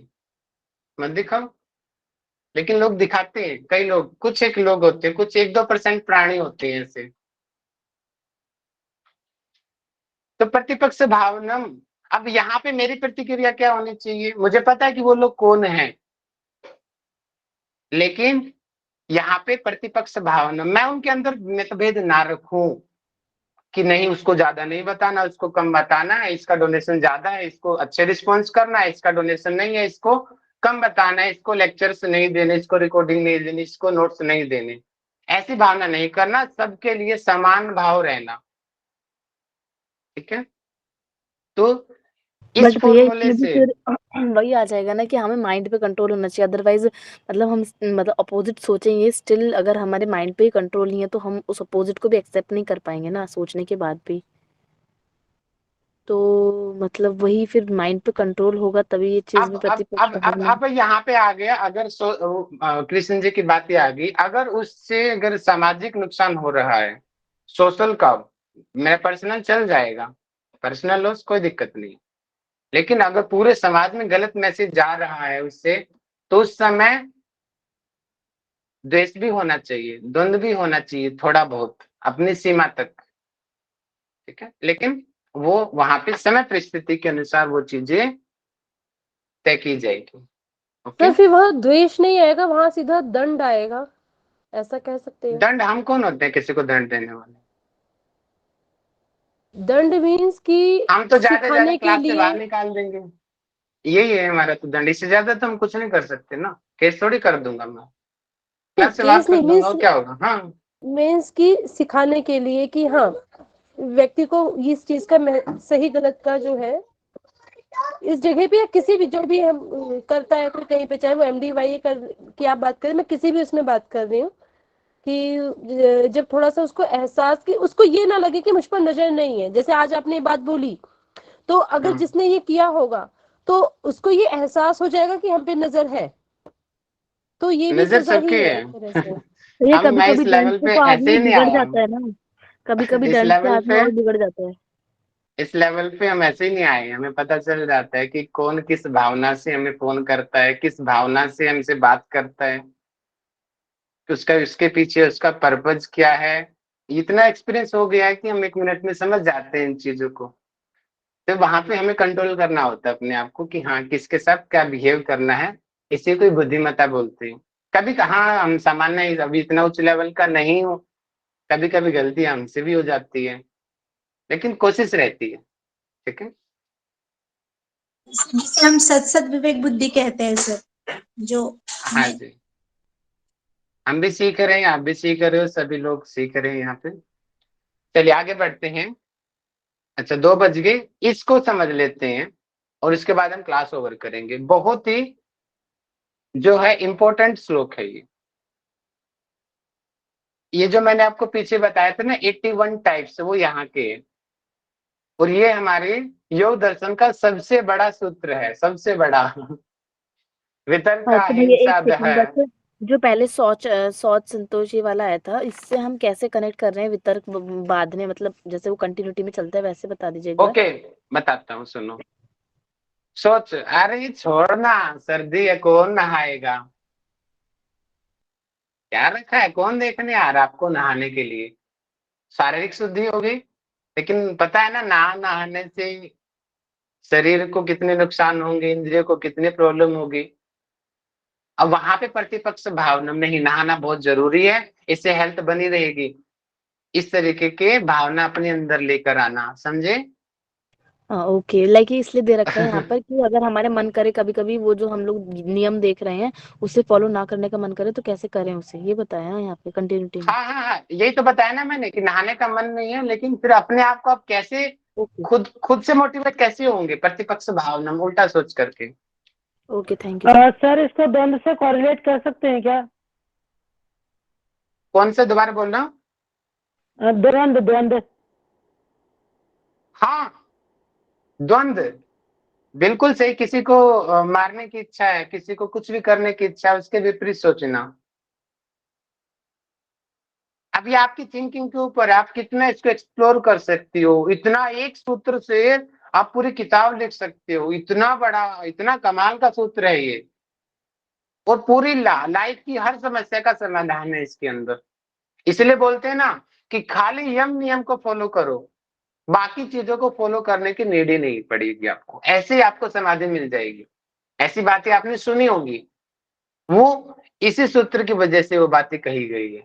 मत दिखाओ। लेकिन लोग दिखाते हैं, कई लोग, कुछ एक लोग होते हैं, कुछ 1-2% प्राणी होते हैं ऐसे। तो प्रतिपक्ष भावनम, अब यहाँ पे मेरी प्रतिक्रिया क्या होनी चाहिए? मुझे पता है कि वो लोग कौन है, लेकिन यहाँ पे प्रतिपक्ष भावना, मैं उनके अंदर मतभेद ना रखूं कि नहीं उसको ज्यादा नहीं बताना, उसको कम बताना है, इसका डोनेशन ज्यादा है, इसको अच्छे रिस्पॉन्स करना है, इसका डोनेशन नहीं है, इसको कम बताना है, इसको लेक्चर्स नहीं देने, इसको रिकॉर्डिंग नहीं देनी, इसको नोट्स नहीं देने। ऐसी भावना नहीं करना, सबके लिए समान भाव रहना। ठीक है? तो इस बट भैया फॉर्मूले इसमें भी से फिर वही आ जाएगा ना कि हमें माइंड पे कंट्रोल होना चाहिए, अदरवाइज मतलब हम मतलब अपोजिट सोचेंगे, स्टिल अगर हमारे माइंड पे ही कंट्रोल नहीं है तो हम उस अपोजिट को भी एक्सेप्ट नहीं कर पाएंगे ना सोचने के बाद भी। तो मतलब वही फिर माइंड पे कंट्रोल होगा तभी ये चीज अब में अब प्रतिपक्ष अब अब भावना। अब यहाँ पे आ गया, अगर कृष्ण जी की बात ही आ गई, अगर उससे अगर सामाजिक नुकसान हो रहा है, सोशल का, मेरा पर्सनल चल जाएगा, पर्सनल लॉस कोई दिक्कत नहीं, लेकिन अगर पूरे समाज में गलत मैसेज जा रहा है उससे, तो उस समय द्वेष भी होना चाहिए, द्वंद्व भी होना चाहिए, थोड़ा बहुत अपनी सीमा तक। ठीक है? लेकिन वो वहां पे समय परिस्थिति के अनुसार वो चीजें तय की जाएगी। ओके? सर फिर वहां द्वेष नहीं आएगा, वहां सीधा दंड आएगा, ऐसा कह सकते हैं। दंड, हम कौन होते हैं किसी को दंड देने वाले? दंड मीन्स कि हम तो ज्यादा ज्यादा सिखाने के क्लास से लिए। बाहर निकाल देंगे, यही है हमारा तो दंड। इससे ज्यादा तो हम कुछ नहीं कर सकते ना, केस थोड़ी कर दूंगा मैं, नहीं, क्लास से बाहर केस कर नहीं दूंगा, मीन्स, और क्या होगा? हाँ, मीन्स कि सिखाने के लिए कि हाँ व्यक्ति को इस चीज का सही गलत का जो है इस जगह पे, या किसी भी जो भी हम करता है कोई कहीं पे, चाहे वो MDY कर की आप बात करें, मैं किसी भी उसमें बात कर रही हूँ कि जब थोड़ा सा उसको एहसास, कि उसको ये ना लगे कि मुझ पर नजर नहीं है, जैसे आज आपने ये बात बोली, तो अगर हाँ। जिसने ये किया होगा तो उसको ये एहसास हो जाएगा कि हम पे नजर है, तो ये भी नजर सजा ही सबकी है है। एक तरह से। तो ये कभी मैं कभी इस दंड लेवल से पे तो ऐसे आदमी ही नहीं बिगड़ आया जाता है ना, कभी कभी इस दंड से लेवल आदमी पे, और बिगड़ जाता है। इस लेवल पे हम ऐसे ही नहीं आए, हमें पता चल जाता है कि कौन किस भावना से हमें फोन करता है, किस भावना से हमसे बात करता है। कि उसका उसके पीछे उसका पर्पज क्या है। इतना एक्सपीरियंस हो गया है कि हम 1 मिनट में समझ जाते हैं इन चीजों को। तो वहां पे हमें कंट्रोल करना होता है अपने आप को कि हाँ किसके साथ क्या बिहेव करना है। इसे कोई बुद्धिमत्ता बोलते हैं। कभी कहाँ हम सामान्य अभी इतना उच्च लेवल का नहीं हो, कभी कभी गलती हमसे भी हो जाती है, लेकिन कोशिश रहती है। ठीक है। जिसे हम सत विवेक बुद्धि कहते हैं सर, जो हाँ हमें जी, हम भी सीख रहे हैं, आप भी सीख रहे हो, सभी लोग सीख रहे हैं यहाँ पे। चलिए आगे बढ़ते हैं। अच्छा 2 बज गए, इसको समझ लेते हैं और इसके बाद हम क्लास ओवर करेंगे। बहुत ही जो है इम्पोर्टेंट श्लोक है ये जो मैंने आपको पीछे बताया था ना 81 टाइप्स, वो यहाँ के हैं। और ये हमारे योग दर्शन का सबसे बड़ा सूत्र है, सबसे बड़ा। वितर्क हाँ तो भैया एक अहिंसा सेकंड दह। बस, जो पहले सोच संतोषी वाला आया था, इससे हम कैसे कनेक्ट कर रहे हैं वितर्क बाद में, मतलब जैसे वो कंटिन्यूटी में चलता है वैसे बता दीजिए एक बार। ओके, बताता हूँ सुनो। सोच, अरे छोड़ना, सर्दी है कौन नहाएगा, क्या रखा है, कौन देखने आ रहा आपको नहाने के लिए। शारीरिक शुद्धि हो गई, लेकिन पता है ना नहाने से शरीर को कितने नुकसान होंगे, इंद्रियों को कितने प्रॉब्लम होगी। अब वहां पे प्रतिपक्ष भावना नहीं, नहाना बहुत जरूरी है, इससे हेल्थ बनी रहेगी। इस तरीके के भावना अपने अंदर लेकर आना, समझे। हाँ ओके, लाइक ये इसलिए दे रखा है यहाँ पर कि अगर हमारे मन करे कभी कभी वो जो हम लोग नियम देख रहे हैं उसे फॉलो ना करने का मन करे तो कैसे करें उसे, ये बताया है यहाँ पे कंटिन्यूटी में। हाँ हाँ हाँ, यही तो बताया ना मैंने कि नहाने का मन नहीं है, लेकिन फिर अपने आप को आप कैसे ओके खुद खुद से मोटिवेट कैसे होंगे, प्रतिपक्ष भावना में उल्टा सोच करके। Okay, thank you sir. Sir इसको द्वंद्व से कॉरिलेट कर सकते हैं क्या? कौन सा दोबारा बोल रहा हूँ। द्वंद्व द्वंद्व। हाँ, द्वंद्व, बिल्कुल सही। किसी को मारने की इच्छा है, किसी को कुछ भी करने की इच्छा है, उसके विपरीत सोचना। अभी आपकी थिंकिंग के ऊपर है, आप कितना इसको एक्सप्लोर कर सकती हो। इतना एक सूत्र से आप पूरी किताब लिख सकते हो, इतना बड़ा, इतना कमाल का सूत्र है ये। और पूरी लाइफ की हर समस्या का समाधान है इसके अंदर। इसलिए बोलते हैं ना कि खाली यम नियम को फॉलो करो, बाकी चीजों को फॉलो करने की नीड ही नहीं पड़ेगी आपको, ऐसे ही आपको समाधि मिल जाएगी। ऐसी बातें आपने सुनी होंगी, वो इसी सूत्र की वजह से वो बातें कही गई है।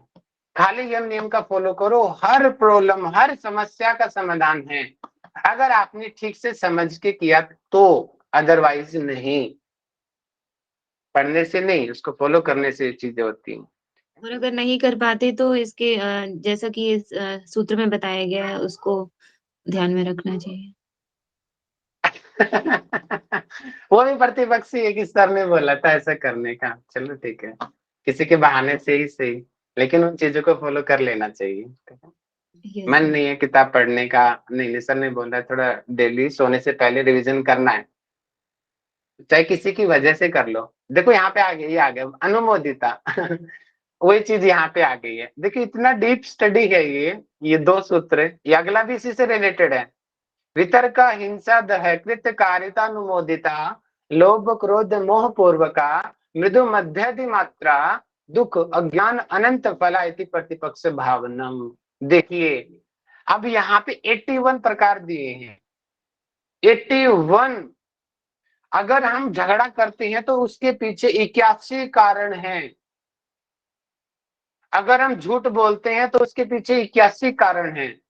खाली यम नियम का फॉलो करो, हर प्रॉब्लम हर समस्या का समाधान है, अगर आपने ठीक से समझ के किया तो, अदरवाइज नहीं। पढ़ने से नहीं, उसको फॉलो करने से चीजें होती हैं। और अगर नहीं कर पाते तो इसके जैसा कि इस सूत्र में बताया गया है उसको ध्यान में रखना चाहिए। वो भी प्रतिपक्षी है कि सर ने बोला था ऐसा करने का, चलो ठीक है, किसी के बहाने से ही सही, लेकिन उन चीजों को फॉलो कर लेना चाहिए। यस मन सर। नहीं है किताब पढ़ने का, नहीं नहीं, सर ने बोला है थोड़ा डेली सोने से पहले रिवीजन करना है, चाहे किसी की वजह से कर लो। देखो यहाँ पे आ गई, ये आ गया अनुमोदिता। वही चीज यहाँ पे आ गई है। देखिए इतना डीप स्टडी है ये 2 सूत्र, ये अगला भी इसी से रिलेटेड है। वितर्क हिंसा दह कृत कारितानुमोदिता, लोभ क्रोध मोह पूर्वका, मृदु मध्यधि मात्रा, दुख अज्ञान अनंत फला इति प्रतिपक्ष भावनम। देखिए अब यहाँ पे 81 प्रकार दिए हैं, 81। अगर हम झगड़ा करते हैं तो उसके पीछे 81 कारण हैं। अगर हम झूठ बोलते हैं तो उसके पीछे 81 कारण हैं,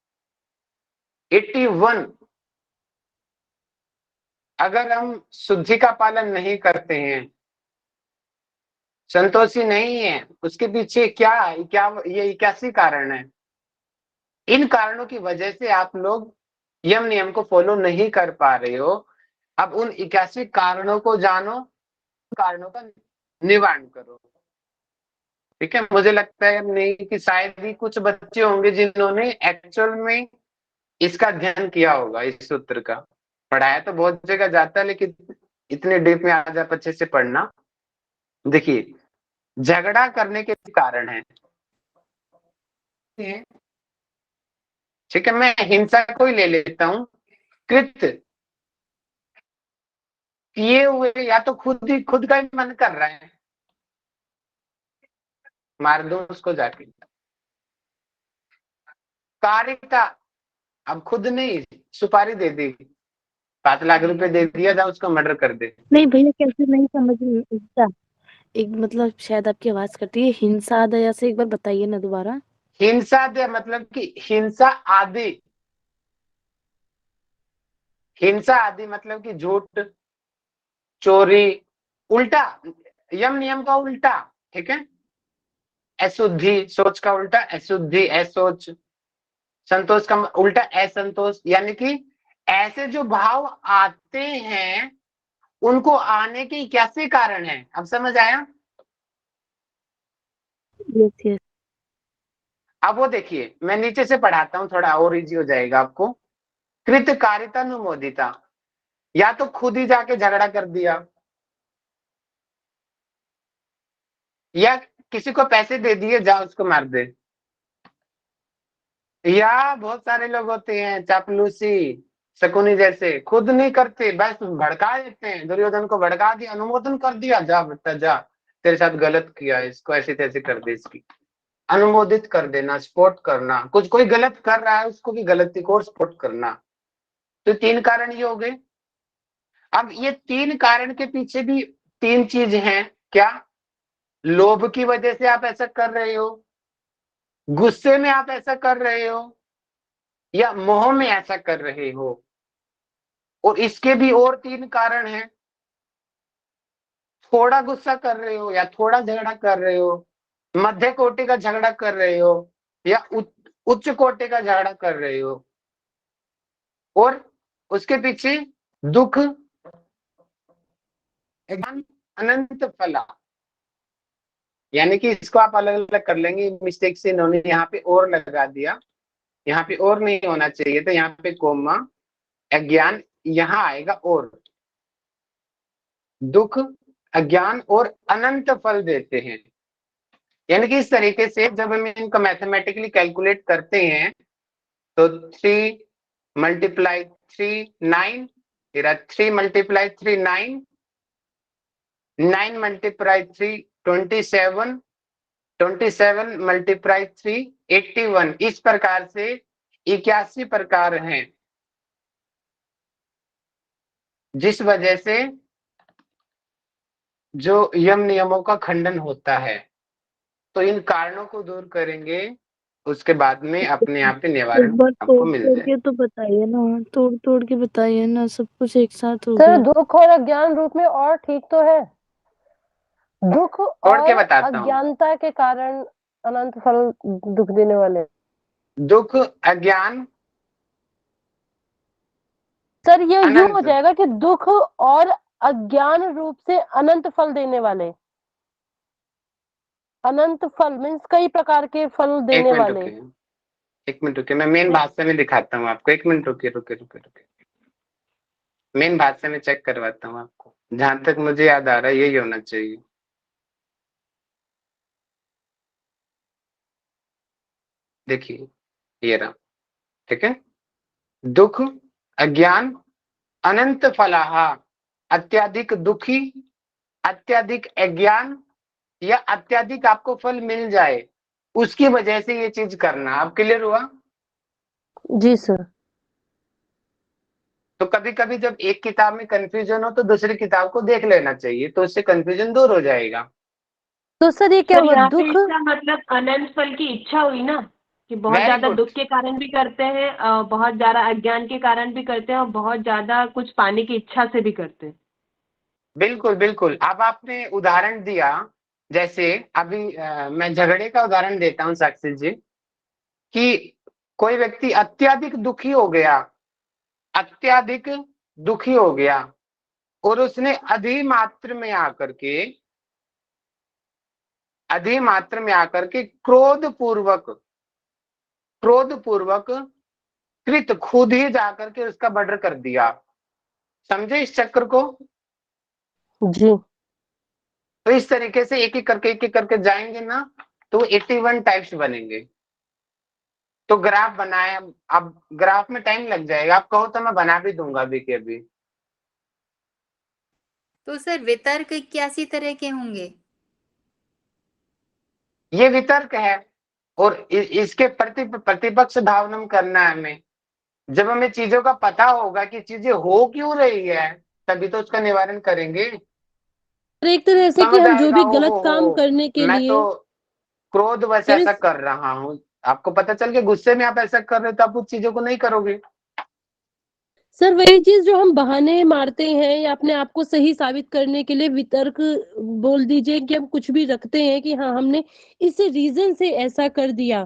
81। अगर हम शुद्धि का पालन नहीं करते हैं, संतोषी नहीं है, उसके पीछे क्या क्या ये 81 कारण है। इन कारणों की वजह से आप लोग यम नियम को फॉलो नहीं कर पा रहे हो। अब उन 81 कारणों को जानो, कारणों का निवारण करो। ठीक है, मुझे लगता है नहीं कि शायद ही कुछ बच्चे होंगे जिन्होंने एक्चुअल में इसका अध्ययन किया होगा। इस सूत्र का पढ़ाया तो बहुत जगह जाता है, लेकिन इतने डीप में आज आप अच्छे से पढ़ना। देखिए झगड़ा करने के कारण है, ठीक है, मैं हिंसा को ही ले लेता हूं। कृत, किए हुए, या तो खुद का ही मन कर रहा है, मार दूं उसको जाके। कारिता, अब खुद नहीं, सुपारी दे दी, 7 लाख रुपए दे दिया, जा उसको मर्डर कर दे। नहीं भैया, कैसे नहीं समझ रही हिंसा? एक मतलब शायद आपकी आवाज कटी है, हिंसा दया से एक बार बताइए ना दोबारा। हिंसा दे मतलब कि हिंसा आदि, हिंसा आदि मतलब कि झूठ, चोरी, उल्टा, यम नियम का उल्टा, ठीक है। अशुद्धि, सोच का उल्टा अशुद्धि, असोच। संतोष का उल्टा असंतोष, यानी कि ऐसे जो भाव आते हैं उनको आने के कैसे कारण है, अब समझ आया। Yes yes. अब वो देखिए, मैं नीचे से पढ़ाता हूं, थोड़ा और इजी हो जाएगा आपको। कृतकारितानुमोदिता, या तो खुद ही जाके झगड़ा कर दिया, या किसी को पैसे दे दिए, जा उसको मार दे। या बहुत सारे लोग होते हैं चापलूसी, शकुनी जैसे, खुद नहीं करते, बस भड़का देते हैं। दुर्योधन को भड़का दिया, अनुमोदन कर दिया, जा बेटा जा, तेरे साथ गलत किया, इसको ऐसे तैसे कर दे, इसकी अनुमोदित कर देना, सपोर्ट करना। कुछ कोई गलत कर रहा है उसको भी गलती को सपोर्ट करना। तो 3 कारण ये हो गए। अब ये 3 कारण के पीछे भी 3 चीज हैं, क्या? लोभ की वजह से आप ऐसा कर रहे हो, गुस्से में आप ऐसा कर रहे हो, या मोह में ऐसा कर रहे हो। और इसके भी और 3 कारण हैं। थोड़ा गुस्सा कर रहे हो, या थोड़ा झगड़ा कर रहे हो, मध्य कोटि का झगड़ा कर रहे हो, या उच्च कोटि का झगड़ा कर रहे हो। और उसके पीछे दुख, अनंत फला, यानी कि इसको आप अलग अलग कर लेंगे। मिस्टेक से इन्होंने यहाँ पे और लगा दिया, यहाँ पे और नहीं होना चाहिए था, यहाँ पे कोमा, अज्ञान, यहाँ आएगा और। दुख, अज्ञान और अनंत फल देते हैं। यानी कि इस तरीके से जब हम इनको मैथमेटिकली कैलकुलेट करते हैं तो 3 × 3 9, 3 × 3 9, 9 × 3 27, 27 × 3 81। इस प्रकार से 81 प्रकार हैं, जिस वजह से जो यम नियमों का खंडन होता है। तो इन कारणों को दूर करेंगे, उसके बाद में अपने आप ही निवारण एक बार आपको तोड़ मिल तोड़ जाए। के तो बताइए ना, तोड़ तोड़ के बताइए ना, सब कुछ एक साथ हो सर गया। दुख और अज्ञान रूप में और ठीक तो है। दुख तोड़ के और बताता हूँ। अज्ञानता के कारण अनंत फल दुख देने वाले। दुख, अज्ञान, सर ये यूं हो अनंत। जाएगा कि दुख और अज्ञान रूप से अनंत फल देने वाले। अनंत फल मीन्स कई प्रकार के फल एक देने मिनट वाले। रुकिए, 1 मिनट रुकिए, मैं मेन भाषा में दिखाता हूँ आपको। 1 मिनट रुकिए रुकिए रुकिए रुकिए, मेन भाषा में चेक करवाता हूँ आपको। जहां तक मुझे याद आ रहा है यही होना चाहिए। देखिए ये रहा, ठीक है। दुख, अज्ञान, अनंत फलाहा, अत्याधिक दुखी, अत्याधिक अज्ञान, या अत्याधिक आपको फल मिल जाए, उसकी वजह से ये चीज करना। अब क्लियर हुआ? जी सर। तो कभी कभी जब एक किताब में कंफ्यूजन हो तो दूसरी किताब को देख लेना चाहिए, तो उससे कंफ्यूजन दूर हो जाएगा। तो सर ये क्या सर हुआ? यहाँ पे दुख, इसका मतलब अनंत फल की इच्छा हुई ना, कि बहुत वेरी ज्यादा गुड, दुख के कारण भी करते हैं, बहुत ज्यादा अज्ञान के कारण भी करते हैं, और बहुत ज्यादा कुछ पाने की इच्छा से भी करते हैं। बिल्कुल बिल्कुल। अब आपने उदाहरण दिया, जैसे अभी मैं झगड़े का उदाहरण देता हूँ साक्षी जी, कि कोई व्यक्ति अत्याधिक दुखी हो गया, अत्याधिक दुखी हो गया, और उसने अधिमात्र में आकर के क्रोध पूर्वक कृत खुद ही जाकर के उसका मर्डर कर दिया। समझे इस चक्र को? जी तो इस तरीके से एक एक करके जाएंगे ना, तो 81 टाइप्स बनेंगे। तो ग्राफ बनाया, अब ग्राफ में टाइम लग जाएगा, आप कहो तो मैं बना भी दूंगा अभी के अभी। तो सर वितर्क 81 तरह के होंगे? ये वितर्क है। और इसके प्रति प्रतिपक्ष भावना करना है हमें। जब हमें चीजों का पता होगा कि चीजें हो क्यों रही है, तभी तो उसका निवारण करेंगे। और एक तरह से कि समझ हम जो आएगा, भी ओ गलत काम हो करने के मैं तो लिए क्रोधवश मैंने ऐसा कर रहा हूँ। आपको पता चल के गुस्से में आप ऐसा कर रहे हो तो आप उस चीजों को नहीं करोगे। सर वही चीज जो हम बहाने मारते हैं या अपने आप को सही साबित करने के लिए वितर्क बोल दीजिए कि हम कुछ भी रखते हैं कि हाँ हमने इस रीजन से ऐसा कर दिया,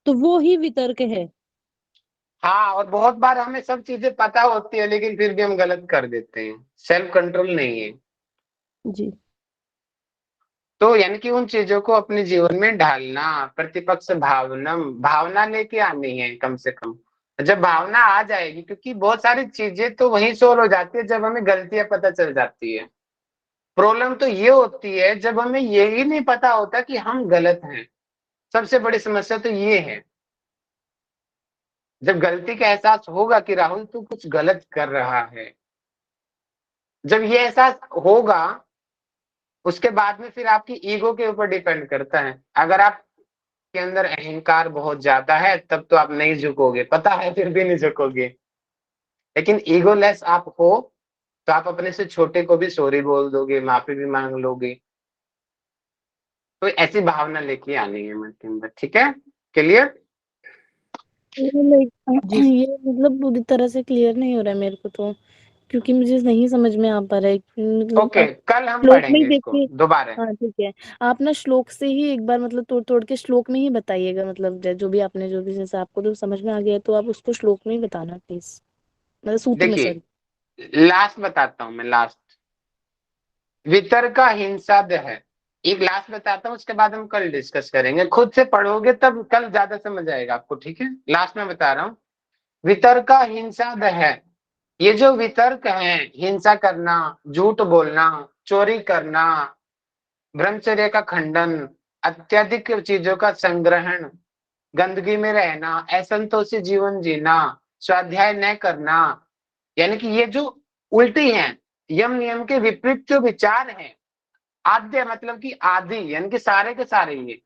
तो वो ही वितर्क है। हाँ, और बहुत बार हमें सब चीजें पता होती है लेकिन फिर भी हम गलत कर देते हैं। सेल्फ कंट्रोल नहीं है। जी तो यानी कि उन चीजों को अपने जीवन में ढालना, प्रतिपक्ष भावना लेके आनी है कम से कम। जब भावना आ जाएगी, क्योंकि बहुत सारी चीजें तो वहीं सोल्व हो जाती है जब हमें गलतियां पता चल जाती है। प्रॉब्लम तो ये होती है जब हमें यही नहीं पता होता कि हम गलत हैं। सबसे बड़ी समस्या तो ये है। जब गलती का एहसास होगा कि राहुल तू कुछ गलत कर रहा है, जब ये एहसास होगा, उसके बाद में फिर आपकी ईगो के ऊपर डिपेंड करता है। अगर आप के अंदर अहंकार बहुत ज्यादा है तब तो आप नहीं झुकोगे, पता है फिर भी नहीं झुकोगे। लेकिन ईगोलेस आप हो तो आप अपने से छोटे को भी सॉरी बोल दोगे, माफी भी मांग लोगे। तो ऐसी भावना लेके आनी है मन के अंदर। ठीक है, क्लियर? जी ये मतलब पूरी तरह से क्लियर नहीं हो रहा है मेरे को तो, क्योंकि मुझे नहीं समझ में आ पा रहा है मतलब ओके, कल हम श्लोक में ही पढ़ेंगे इसको देखिए। दोबारा। हाँ ठीक है, आप ना श्लोक से ही एक बार मतलब तोड़ तोड़ के श्लोक में ही बताइएगा, मतलब जो भी आपने जो भी जैसे आपको जो समझ में आ गया है तो आप उसको श्लोक में ही बताना प्लीज, मतलब सूत्र में सॉरी। देखिए लास्ट बताता हूं मैं, लास्ट वितर्क हिंसाद है। एक लास्ट बताता हूँ, उसके बाद हम कल डिस्कस करेंगे। खुद से पढ़ोगे तब कल ज्यादा समझ आएगा आपको। ठीक है, लास्ट में बता रहा हूँ। वितर्क हिंसाद है। ये जो वितर्क है, हिंसा करना, झूठ बोलना, चोरी करना, ब्रह्मचर्य का खंडन, अत्यधिक चीजों का संग्रहण, गंदगी में रहना, असंतोषी जीवन जीना, स्वाध्याय न करना, यानी कि ये जो उल्टी है, यम नियम के विपरीत जो विचार है, आद्य मतलब कि आदि यानी कि सारे के सारे, ये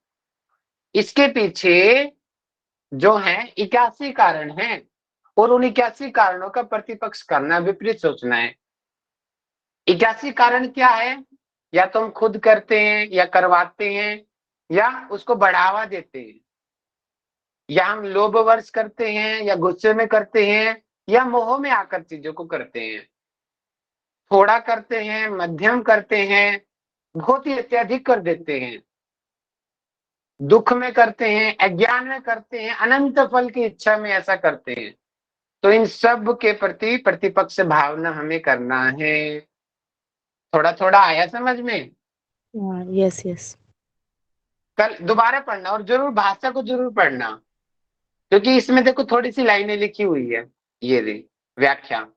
इसके पीछे जो है 81 कारण हैं। और उन 81 कारणों का प्रतिपक्ष करना, विपरीत सोचना है। 81 कारण क्या है? या तो हम खुद करते हैं या करवाते हैं या उसको बढ़ावा देते हैं, या हम लोभवश करते हैं या गुस्से में करते हैं या मोह में आकर चीजों को करते हैं। थोड़ा करते हैं, मध्यम करते हैं, बहुत ही अत्यधिक कर देते हैं, दुख में करते हैं, अज्ञान में करते हैं, अनंत फल की इच्छा में ऐसा करते हैं। तो इन सब के प्रति प्रतिपक्ष भावना हमें करना है। थोड़ा थोड़ा आया समझ में? हाँ यस यस। कल दोबारा पढ़ना, और जरूर भाषा को जरूर पढ़ना, क्योंकि इसमें देखो थोड़ी सी लाइनें लिखी हुई है, ये रही व्याख्या।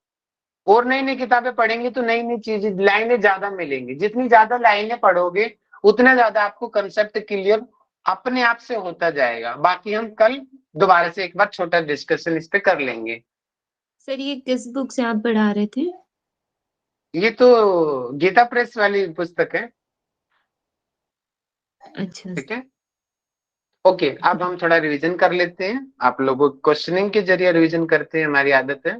और नई नई किताबें पढ़ेंगे तो नई नई चीजें, लाइनें ज्यादा मिलेंगी। जितनी ज्यादा लाइनें पढ़ोगे उतना ज्यादा आपको कंसेप्ट क्लियर अपने आप से होता जाएगा। बाकी हम कल दोबारा से एक बार छोटा डिस्कशन इस पे कर लेंगे। सर ये किस बुक से आप पढ़ा रहे थे? ये तो गीता प्रेस वाली पुस्तक है। अच्छा। ठीक है, ओके। अब हम थोड़ा रिवीजन कर लेते हैं। आप लोगों को क्वेश्चनिंग के जरिए रिवीजन करते हैं, हमारी आदत है।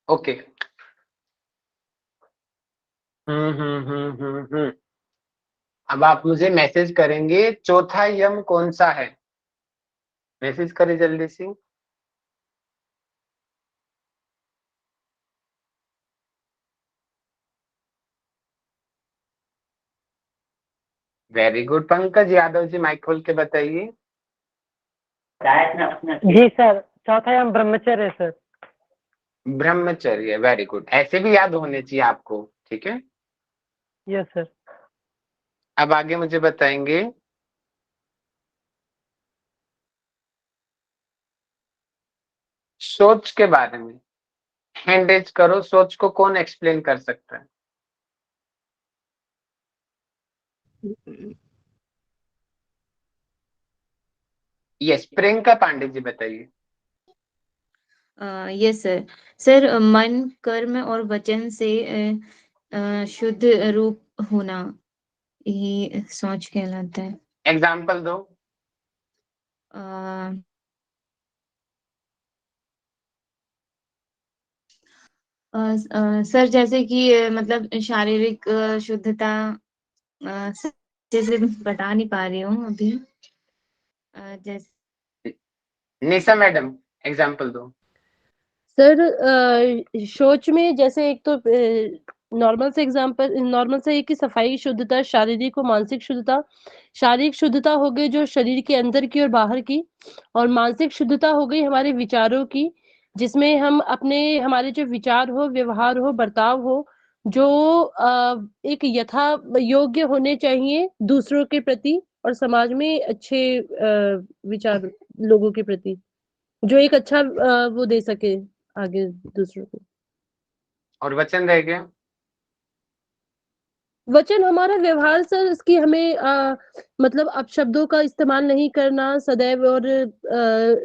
ओके। अब आप मुझे मैसेज करेंगे चौथा यम कौन सा है। मैसेज करें जल्दी से। Very good Pankaj Yadav ji, mic खोल के बताइए। जी सर, चौथा यम ब्रह्मचर्य सर। ब्रह्मचर्य, वेरी गुड। ऐसे भी याद होने चाहिए आपको। ठीक है, यस सर। अब आगे मुझे बताएंगे सोच के बारे में। हैंड रेज करो, सोच को कौन एक्सप्लेन कर सकता है? यस, प्रियंका पांडे जी बताइए। Yes sir. सर मन, कर्म और वचन से शुद्ध रूप होना, ये सोच कहलाता है। एग्जाम्पल दो। सर जैसे कि मतलब शारीरिक शुद्धता, जैसे बता नहीं पा रही हूँ अभी। जैसे निशा मैडम एग्जाम्पल दो। सर शौच में जैसे एक तो नॉर्मल से एक की सफाई की शुद्धता, शारीरिक और मानसिक शुद्धता। शारीरिक शुद्धता हो गई जो शरीर के अंदर की और बाहर की, और मानसिक शुद्धता हो गई हमारे विचारों की, जिसमें हम अपने हमारे जो विचार हो, व्यवहार हो, बर्ताव हो, जो एक यथा योग्य होने चाहिए दूसरों के प्रति और समाज में अच्छे विचार लोगों के प्रति, जो एक अच्छा वो दे सके आगे दूसरों को। और वचन रह गया। वचन हमारा व्यवहार सर, इसकी हमें मतलब अपशब्दों का इस्तेमाल नहीं करना सदैव, और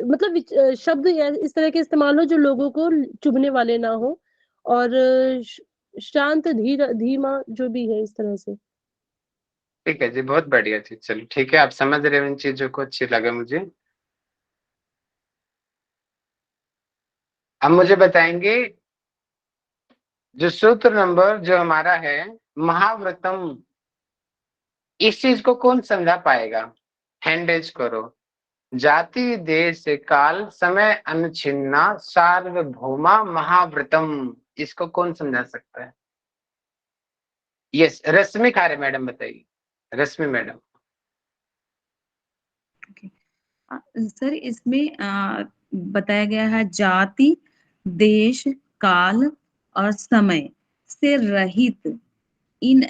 मतलब शब्द इस तरह के इस्तेमाल हो जो लोगों को चुभने वाले ना हो, और शांत धीमा जो भी है इस तरह से। ठीक है जी, बहुत बढ़िया थी। चलो ठीक है, आप समझ रहे हो इन चीजों को, अच्छी लगा मुझे। अब मुझे बताएंगे जो सूत्र नंबर जो हमारा है महाव्रतम, इस चीज को कौन समझा पाएगा? हैंड रेज करो। जाति देश काल समय अनछिन्ना सार्वभौमा महाव्रतम, इसको कौन समझा सकता है? यस, रश्मि खारे मैडम बताइए। रश्मि मैडम। सर इसमें बताया गया है जाति देश काल और समय से रहित इन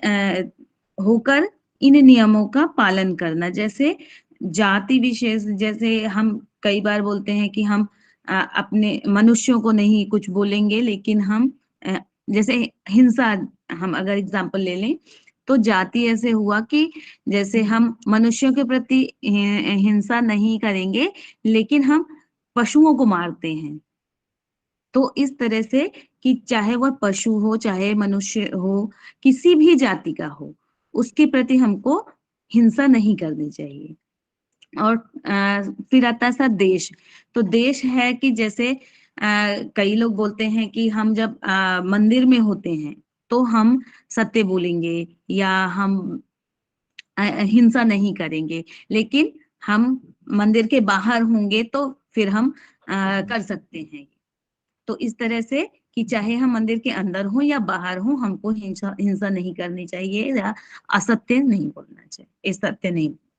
होकर इन नियमों का पालन करना। जैसे जाति विशेष, जैसे हम कई बार बोलते हैं कि हम अपने मनुष्यों को नहीं कुछ बोलेंगे, लेकिन हम जैसे हिंसा, हम अगर एग्जांपल ले लें तो जाति ऐसे हुआ कि जैसे हम मनुष्यों के प्रति हिंसा नहीं करेंगे, लेकिन हम पशुओं को मारते हैं। तो इस तरह से कि चाहे वह पशु हो चाहे मनुष्य हो, किसी भी जाति का हो, उसके प्रति हमको हिंसा नहीं करनी चाहिए। और फिर आता है सर देश। तो देश है कि जैसे कई लोग बोलते हैं कि हम जब मंदिर में होते हैं तो हम सत्य बोलेंगे या हम हिंसा नहीं करेंगे, लेकिन हम मंदिर के बाहर होंगे तो फिर हम कर सकते हैं। तो इस तरह से कि चाहे हम मंदिर के अंदर हो या बाहर हो, हमको हिंसा नहीं करनी चाहिए या असत्य नहीं बोलना चाहिए,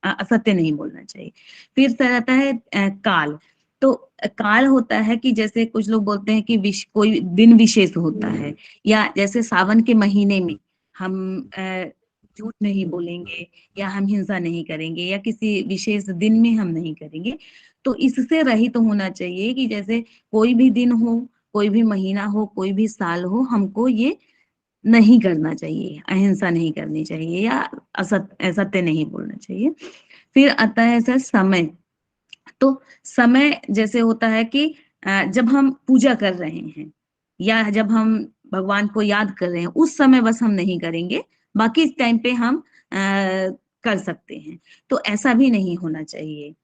असत्य नहीं बोलना चाहिए। फिर सर आता है काल। तो काल होता है कि जैसे कुछ लोग बोलते हैं कि कोई दिन विशेष होता है, या जैसे सावन के महीने में हम झूठ नहीं बोलेंगे या हम हिंसा नहीं करेंगे या किसी विशेष दिन में हम नहीं करेंगे। तो इससे रहित तो होना चाहिए कि जैसे कोई भी दिन हो, कोई भी महीना हो, कोई भी साल हो, हमको ये नहीं करना चाहिए, अहिंसा नहीं करनी चाहिए या असत्य नहीं बोलना चाहिए। फिर आता है सर समय। तो समय जैसे होता है कि जब हम पूजा कर रहे हैं या जब हम भगवान को याद कर रहे हैं, उस समय बस हम नहीं करेंगे, बाकी इस टाइम पे हम कर सकते हैं। तो ऐसा भी नहीं होना चाहिए।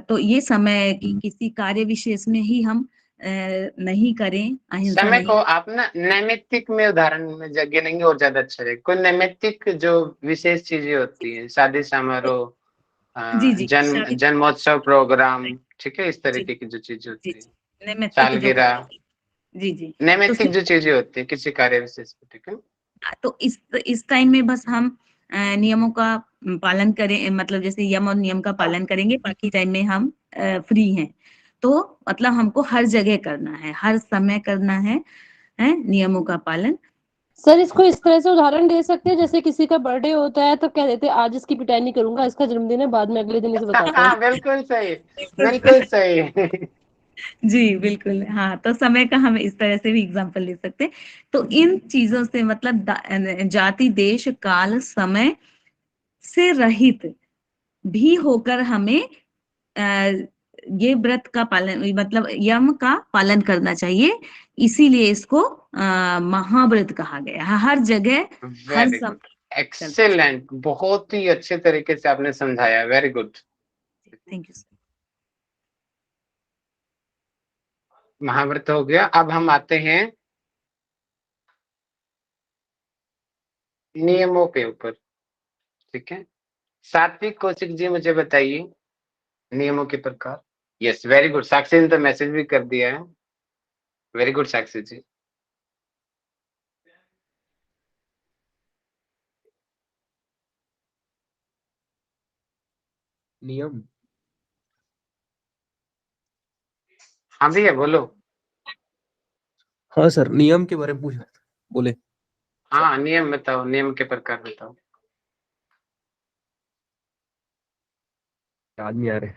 तो ये समय की किसी कार्य विशेष में ही हम नहीं करें, अहिंसा समय नहीं। को आप ना नैमित्तिक में उदाहरण में गिनेंगे और ज्यादा अच्छा रहेगा। कोई नैमित्तिक जो विशेष चीजें होती है, शादी समारोह, जी जी, जन्मोत्सव प्रोग्राम, ठीक है, इस जी तरीके की जो चीजें होती है, नैमित्तिक जो सालगिरह, जी जी। नैमित्तिक तो जो चीजें होती है किसी कार्य विशेष पे, ठीक है। तो इस टाइम में बस हम नियमों का पालन करें, मतलब जैसे यम और नियम का पालन करेंगे, बाकी टाइम में हम फ्री हैं। तो मतलब हमको हर जगह करना है, हर समय करना है नियमों का पालन। सर इसको इस तरह से उदाहरण दे सकते हैं, जैसे किसी का बर्थडे होता है तो कह देते हैं आज इसकी पिटाई नहीं करूंगा, इसका जन्मदिन है, बाद में अगले दिन इसे बताता हूँ। बिल्कुल सही, बिल्कुल सही। जी बिल्कुल, हाँ। तो समय का हम इस तरह से भी एग्जांपल ले सकते हैं। तो इन चीजों से मतलब जाति देश काल समय से रहित भी होकर हमें ये व्रत का पालन, मतलब यम का पालन करना चाहिए। इसीलिए इसको महाव्रत कहा गया है। हर जगह हर वेरी समय गुड। एक्सेलेंट, बहुत ही अच्छे तरीके से आपने समझाया, very good. Thank you sir. महाव्रत हो गया। अब हम आते हैं नियमों के ऊपर, ठीक है। सात्विक कौशिक जी मुझे बताइए नियमों के प्रकार। Yes, very good. साक्षी ने तो मैसेज भी कर दिया है, वेरी गुड साक्षी जी। नियम। हाँ भैया बोलो। हाँ सर, नियम के बारे में पूछना था, बोले। हाँ नियम बताओ, नियम के प्रकार बताओ। याद नहीं आ रहे।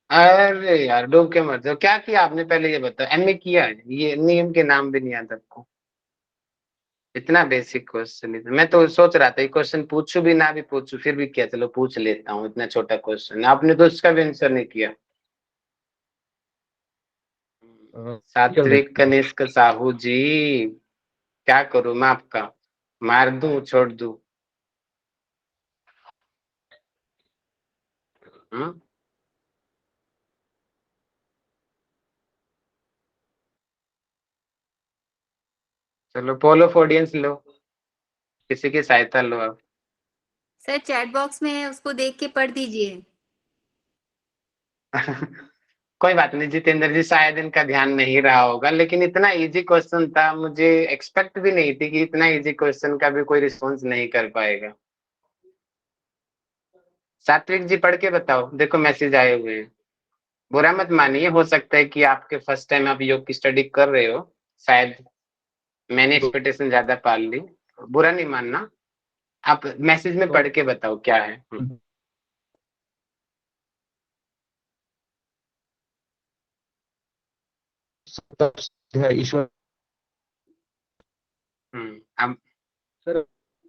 अरे यार डूब के मर जाओ, क्या किया आपने पहले ये बताओ। एमए किया है, ये नियम के नाम भी नहीं याद आपको। इतना बेसिक क्वेश्चन है। मैं तो सोच रहा था ये क्वेश्चन पूछू भी ना भी पूछू, फिर भी क्या, चलो पूछ लेता हूँ। इतना छोटा क्वेश्चन आपने तो उसका भी आंसर नहीं किया। चल रहे। सात्विक कनिष्क साहू जी, क्या करूं मैं आपका, मार दूं छोड़ दूं? हम्म? चलो पोलो ऑडियंस लो, किसी की सहायता लो आप। सर चैट बॉक्स में है, उसको देख के पढ़ दीजिए। कोई बात नहीं जितेंद्र जी, शायद इनका ध्यान नहीं रहा होगा, लेकिन इतना इजी क्वेश्चन था, मुझे एक्सपेक्ट भी नहीं थी कि इतना इजी क्वेश्चन का भी कोई रिस्पॉन्स नहीं कर पाएगा। सात्विक जी पढ़ के बताओ, देखो मैसेज आए हुए हैं। बुरा मत मानिए, हो सकता है कि आपके फर्स्ट टाइम आप योग की स्टडी कर रहे हो, शायद मैंने एक्सपेक्टेशन ज्यादा पाल ली, बुरा नहीं मानना। आप मैसेज में पढ़ के बताओ क्या है। ईश्वर। अब सर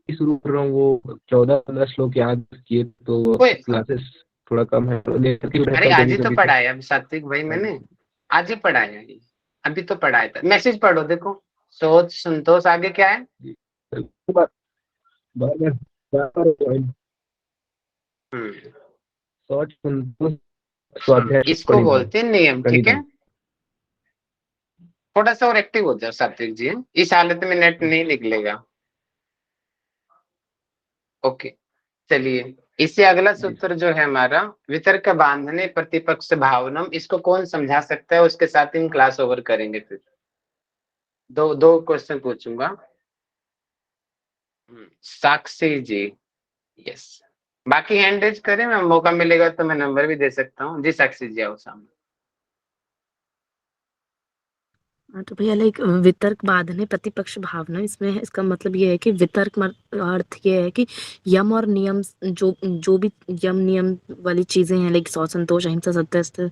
शुरू कर रहा हूँ, वो 14-15 श्लोक याद किए तो कोई, क्लासेस थोड़ा कम है, अरे आज ही तो पढ़ाया अब सात्विक भाई, मैंने आज ही पढ़ाया ये, अभी तो पढ़ाया था। मैसेज पढ़ो देखो, सोच संतोष, आगे क्या है? सोच संतोष स्वाध्याय इसको बोलते हैं नियम, ठीक है। थोड़ा सा और एक्टिव हो जाओ सात्विक जी, इस हालत में नेट नहीं निकलेगा। ओके चलिए, इससे अगला सूत्र जो है हमारा, वितर्क बांधने प्रतिपक्ष भावनम, इसको कौन समझा सकता है? उसके साथ ही हम क्लास ओवर करेंगे। फिर दो दो क्वेश्चन पूछूंगा। साक्षी जी, यस। बाकी हैंड रेज करें, मैं मौका मिलेगा तो मैं नंबर भी दे सकता हूँ। जी साक्षी जी आओ सामने। तो भैया लाइक वितर्क बांधने प्रतिपक्ष भावना, इसमें इसका मतलब ये है कि वितर्क अर्थ ये है कि यम और नियम, जो जो भी यम नियम वाली चीजें हैं, लाइक सौ संतोष अहिंसा सत्य अस्तेय,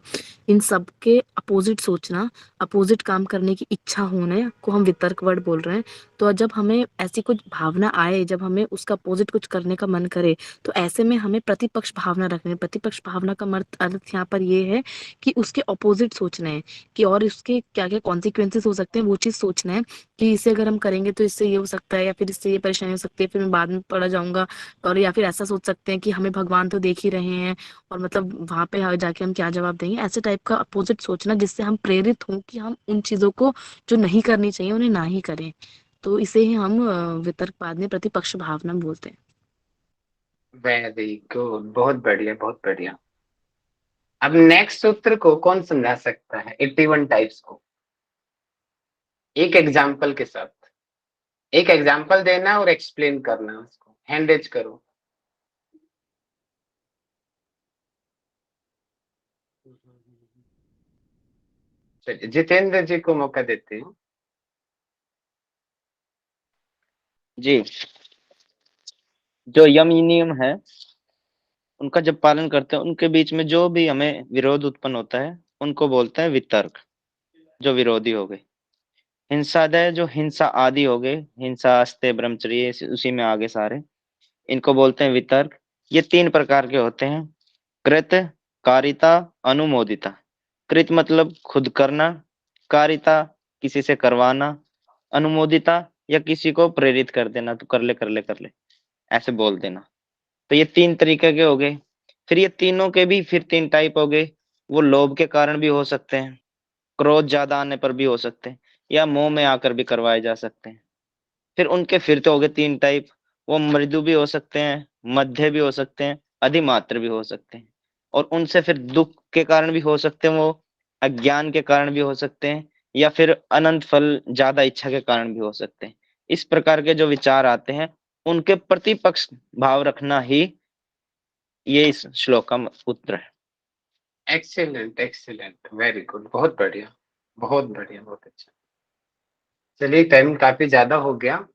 इन सब के अपोजिट सोचना, अपोजिट काम करने की इच्छा होने को हम वितर्क वर्ड बोल रहे हैं। तो जब हमें ऐसी कुछ भावना आए, जब हमें उसका अपोजिट कुछ करने का मन करे, तो ऐसे में हमें प्रतिपक्ष भावना रखनी है। प्रतिपक्ष भावना का अर्थ यहाँ पर ये है कि उसके अपोजिट सोचना है, कि और उसके क्या क्या कॉन्सिक्वेंसेस हो सकते हैं, वो चीज सोचना है कि इसे अगर हम करेंगे तो इससे ये हो सकता है, या फिर इससे ये परेशानी हो सकती है, फिर मैं बाद में पड़ा जाऊंगा। और या फिर ऐसा सोच सकते हैं कि हमें भगवान तो देख ही रहे हैं, और मतलब वहां पे जाके हम क्या जवाब देंगे, ऐसे टाइप का अपोजिट सोचना, जिससे हम प्रेरित हों कि हम उन चीजों को जो नहीं करनी चाहिए उन्हें ना ही करें। तो इसे ही हम वितर्कवाद में प्रतिपक्ष भावना बोलते हैं। वेरी गुड, बहुत बढ़िया बहुत बढ़िया। अब नेक्स्ट सूत्र को कौन समझा सकता है? 81 टाइप्स को एक एग्जाम्पल के साथ। एक एग्जाम्पल देना और एक्सप्लेन करना, उसको हैंड रेज करो। चलिए जितेंद्र जी को मौका देते हैं। जी, जो यम नियम है उनका जब पालन करते हैं, उनके बीच में जो भी हमें विरोध उत्पन्न होता है उनको बोलते हैं वितर्क, जो विरोधी हो गए। हिंसादय, जो हिंसा आदि हो गए, हिंसा अस्तेय ब्रह्मचर्य, उसी में आगे सारे, इनको बोलते हैं वितर्क। ये 3 प्रकार के होते हैं, कृत, कारिता, अनुमोदिता। कृत मतलब खुद करना, कारिता किसी से करवाना, अनुमोदिता या किसी को प्रेरित कर देना, तो कर ले ऐसे बोल देना। तो ये 3 तरीके के हो गए। फिर ये तीनों के भी फिर 3 टाइप हो गए। वो लोभ के कारण भी हो सकते हैं, क्रोध ज़्यादा आने पर भी हो सकते हैं, या मोह में आकर भी करवाए जा सकते हैं। फिर उनके फिर तो हो गए 3 टाइप। वो मृदु भी हो सकते हैं, मध्य भी हो सकते हैं, अधिमात्र भी हो सकते हैं। और उनसे फिर दुःख के कारण भी हो सकते हैं, वो अज्ञान के कारण भी हो सकते हैं, या फिर अनंत फल ज़्यादा इच्छा के कारण भी हो सकते हैं। इस प्रकार के जो विचार आते हैं, उनके प्रतिपक्ष भाव रखना ही ये इस श्लोक का उत्तर है। एक्सीलेंट, एक्सीलेंट, वेरी गुड, बहुत बढ़िया, बहुत बढ़िया, बहुत अच्छा। चलिए, टाइम काफी ज्यादा हो गया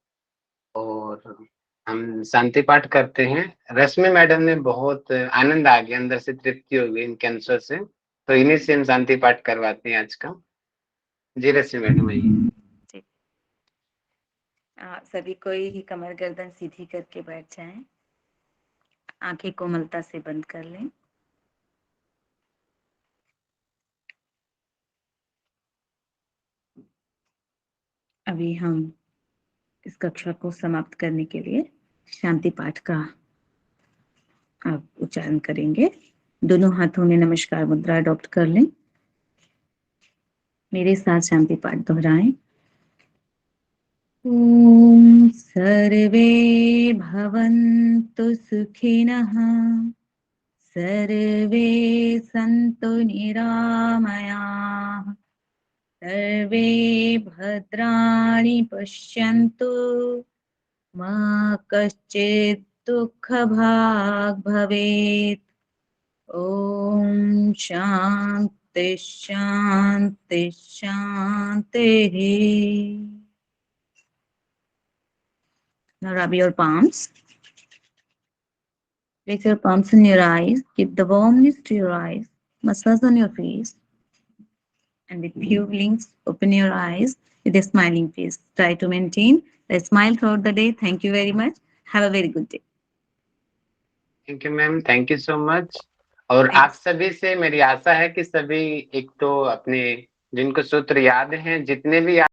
और हम शांति पाठ करते हैं। रश्मि मैडम ने बहुत आनंद आ गया, अंदर से तृप्ति हो गई इनके आंसर से, तो इन्हीं से हम शांति पाठ करवाते हैं आज का। जी रश्मि मैडम आइए। सभी कोई कमर गर्दन सीधी करके बैठ जाएं, आंखें कोमलता से बंद कर लें। अभी हम इस कक्षा को समाप्त करने के लिए शांति पाठ का आप उच्चारण करेंगे। दोनों हाथों में नमस्कार मुद्रा अडॉप्ट कर लें। मेरे साथ शांति पाठ दोहराएं। ओम सर्वे भवन्तु सुखिनः, सर्वे सन्तु निरामयाः, सर्वे भद्राणि पश्यन्तु, मा कश्चित् दुःखभाग् भवेत्। ओम शांति शांति शांति। Now rub your palms. Place your palms in your eyes. Keep the warmness to your eyes. Massage on your face. And with few blinks, open your eyes with a smiling face. Try to maintain a smile throughout the day. Thank you very much. Have a very good day. Thank you ma'am, thank you so much. और आप सभी से मेरी आशा है कि सभी एक तो अपने जिनको सूत्र याद हैं, जितने भी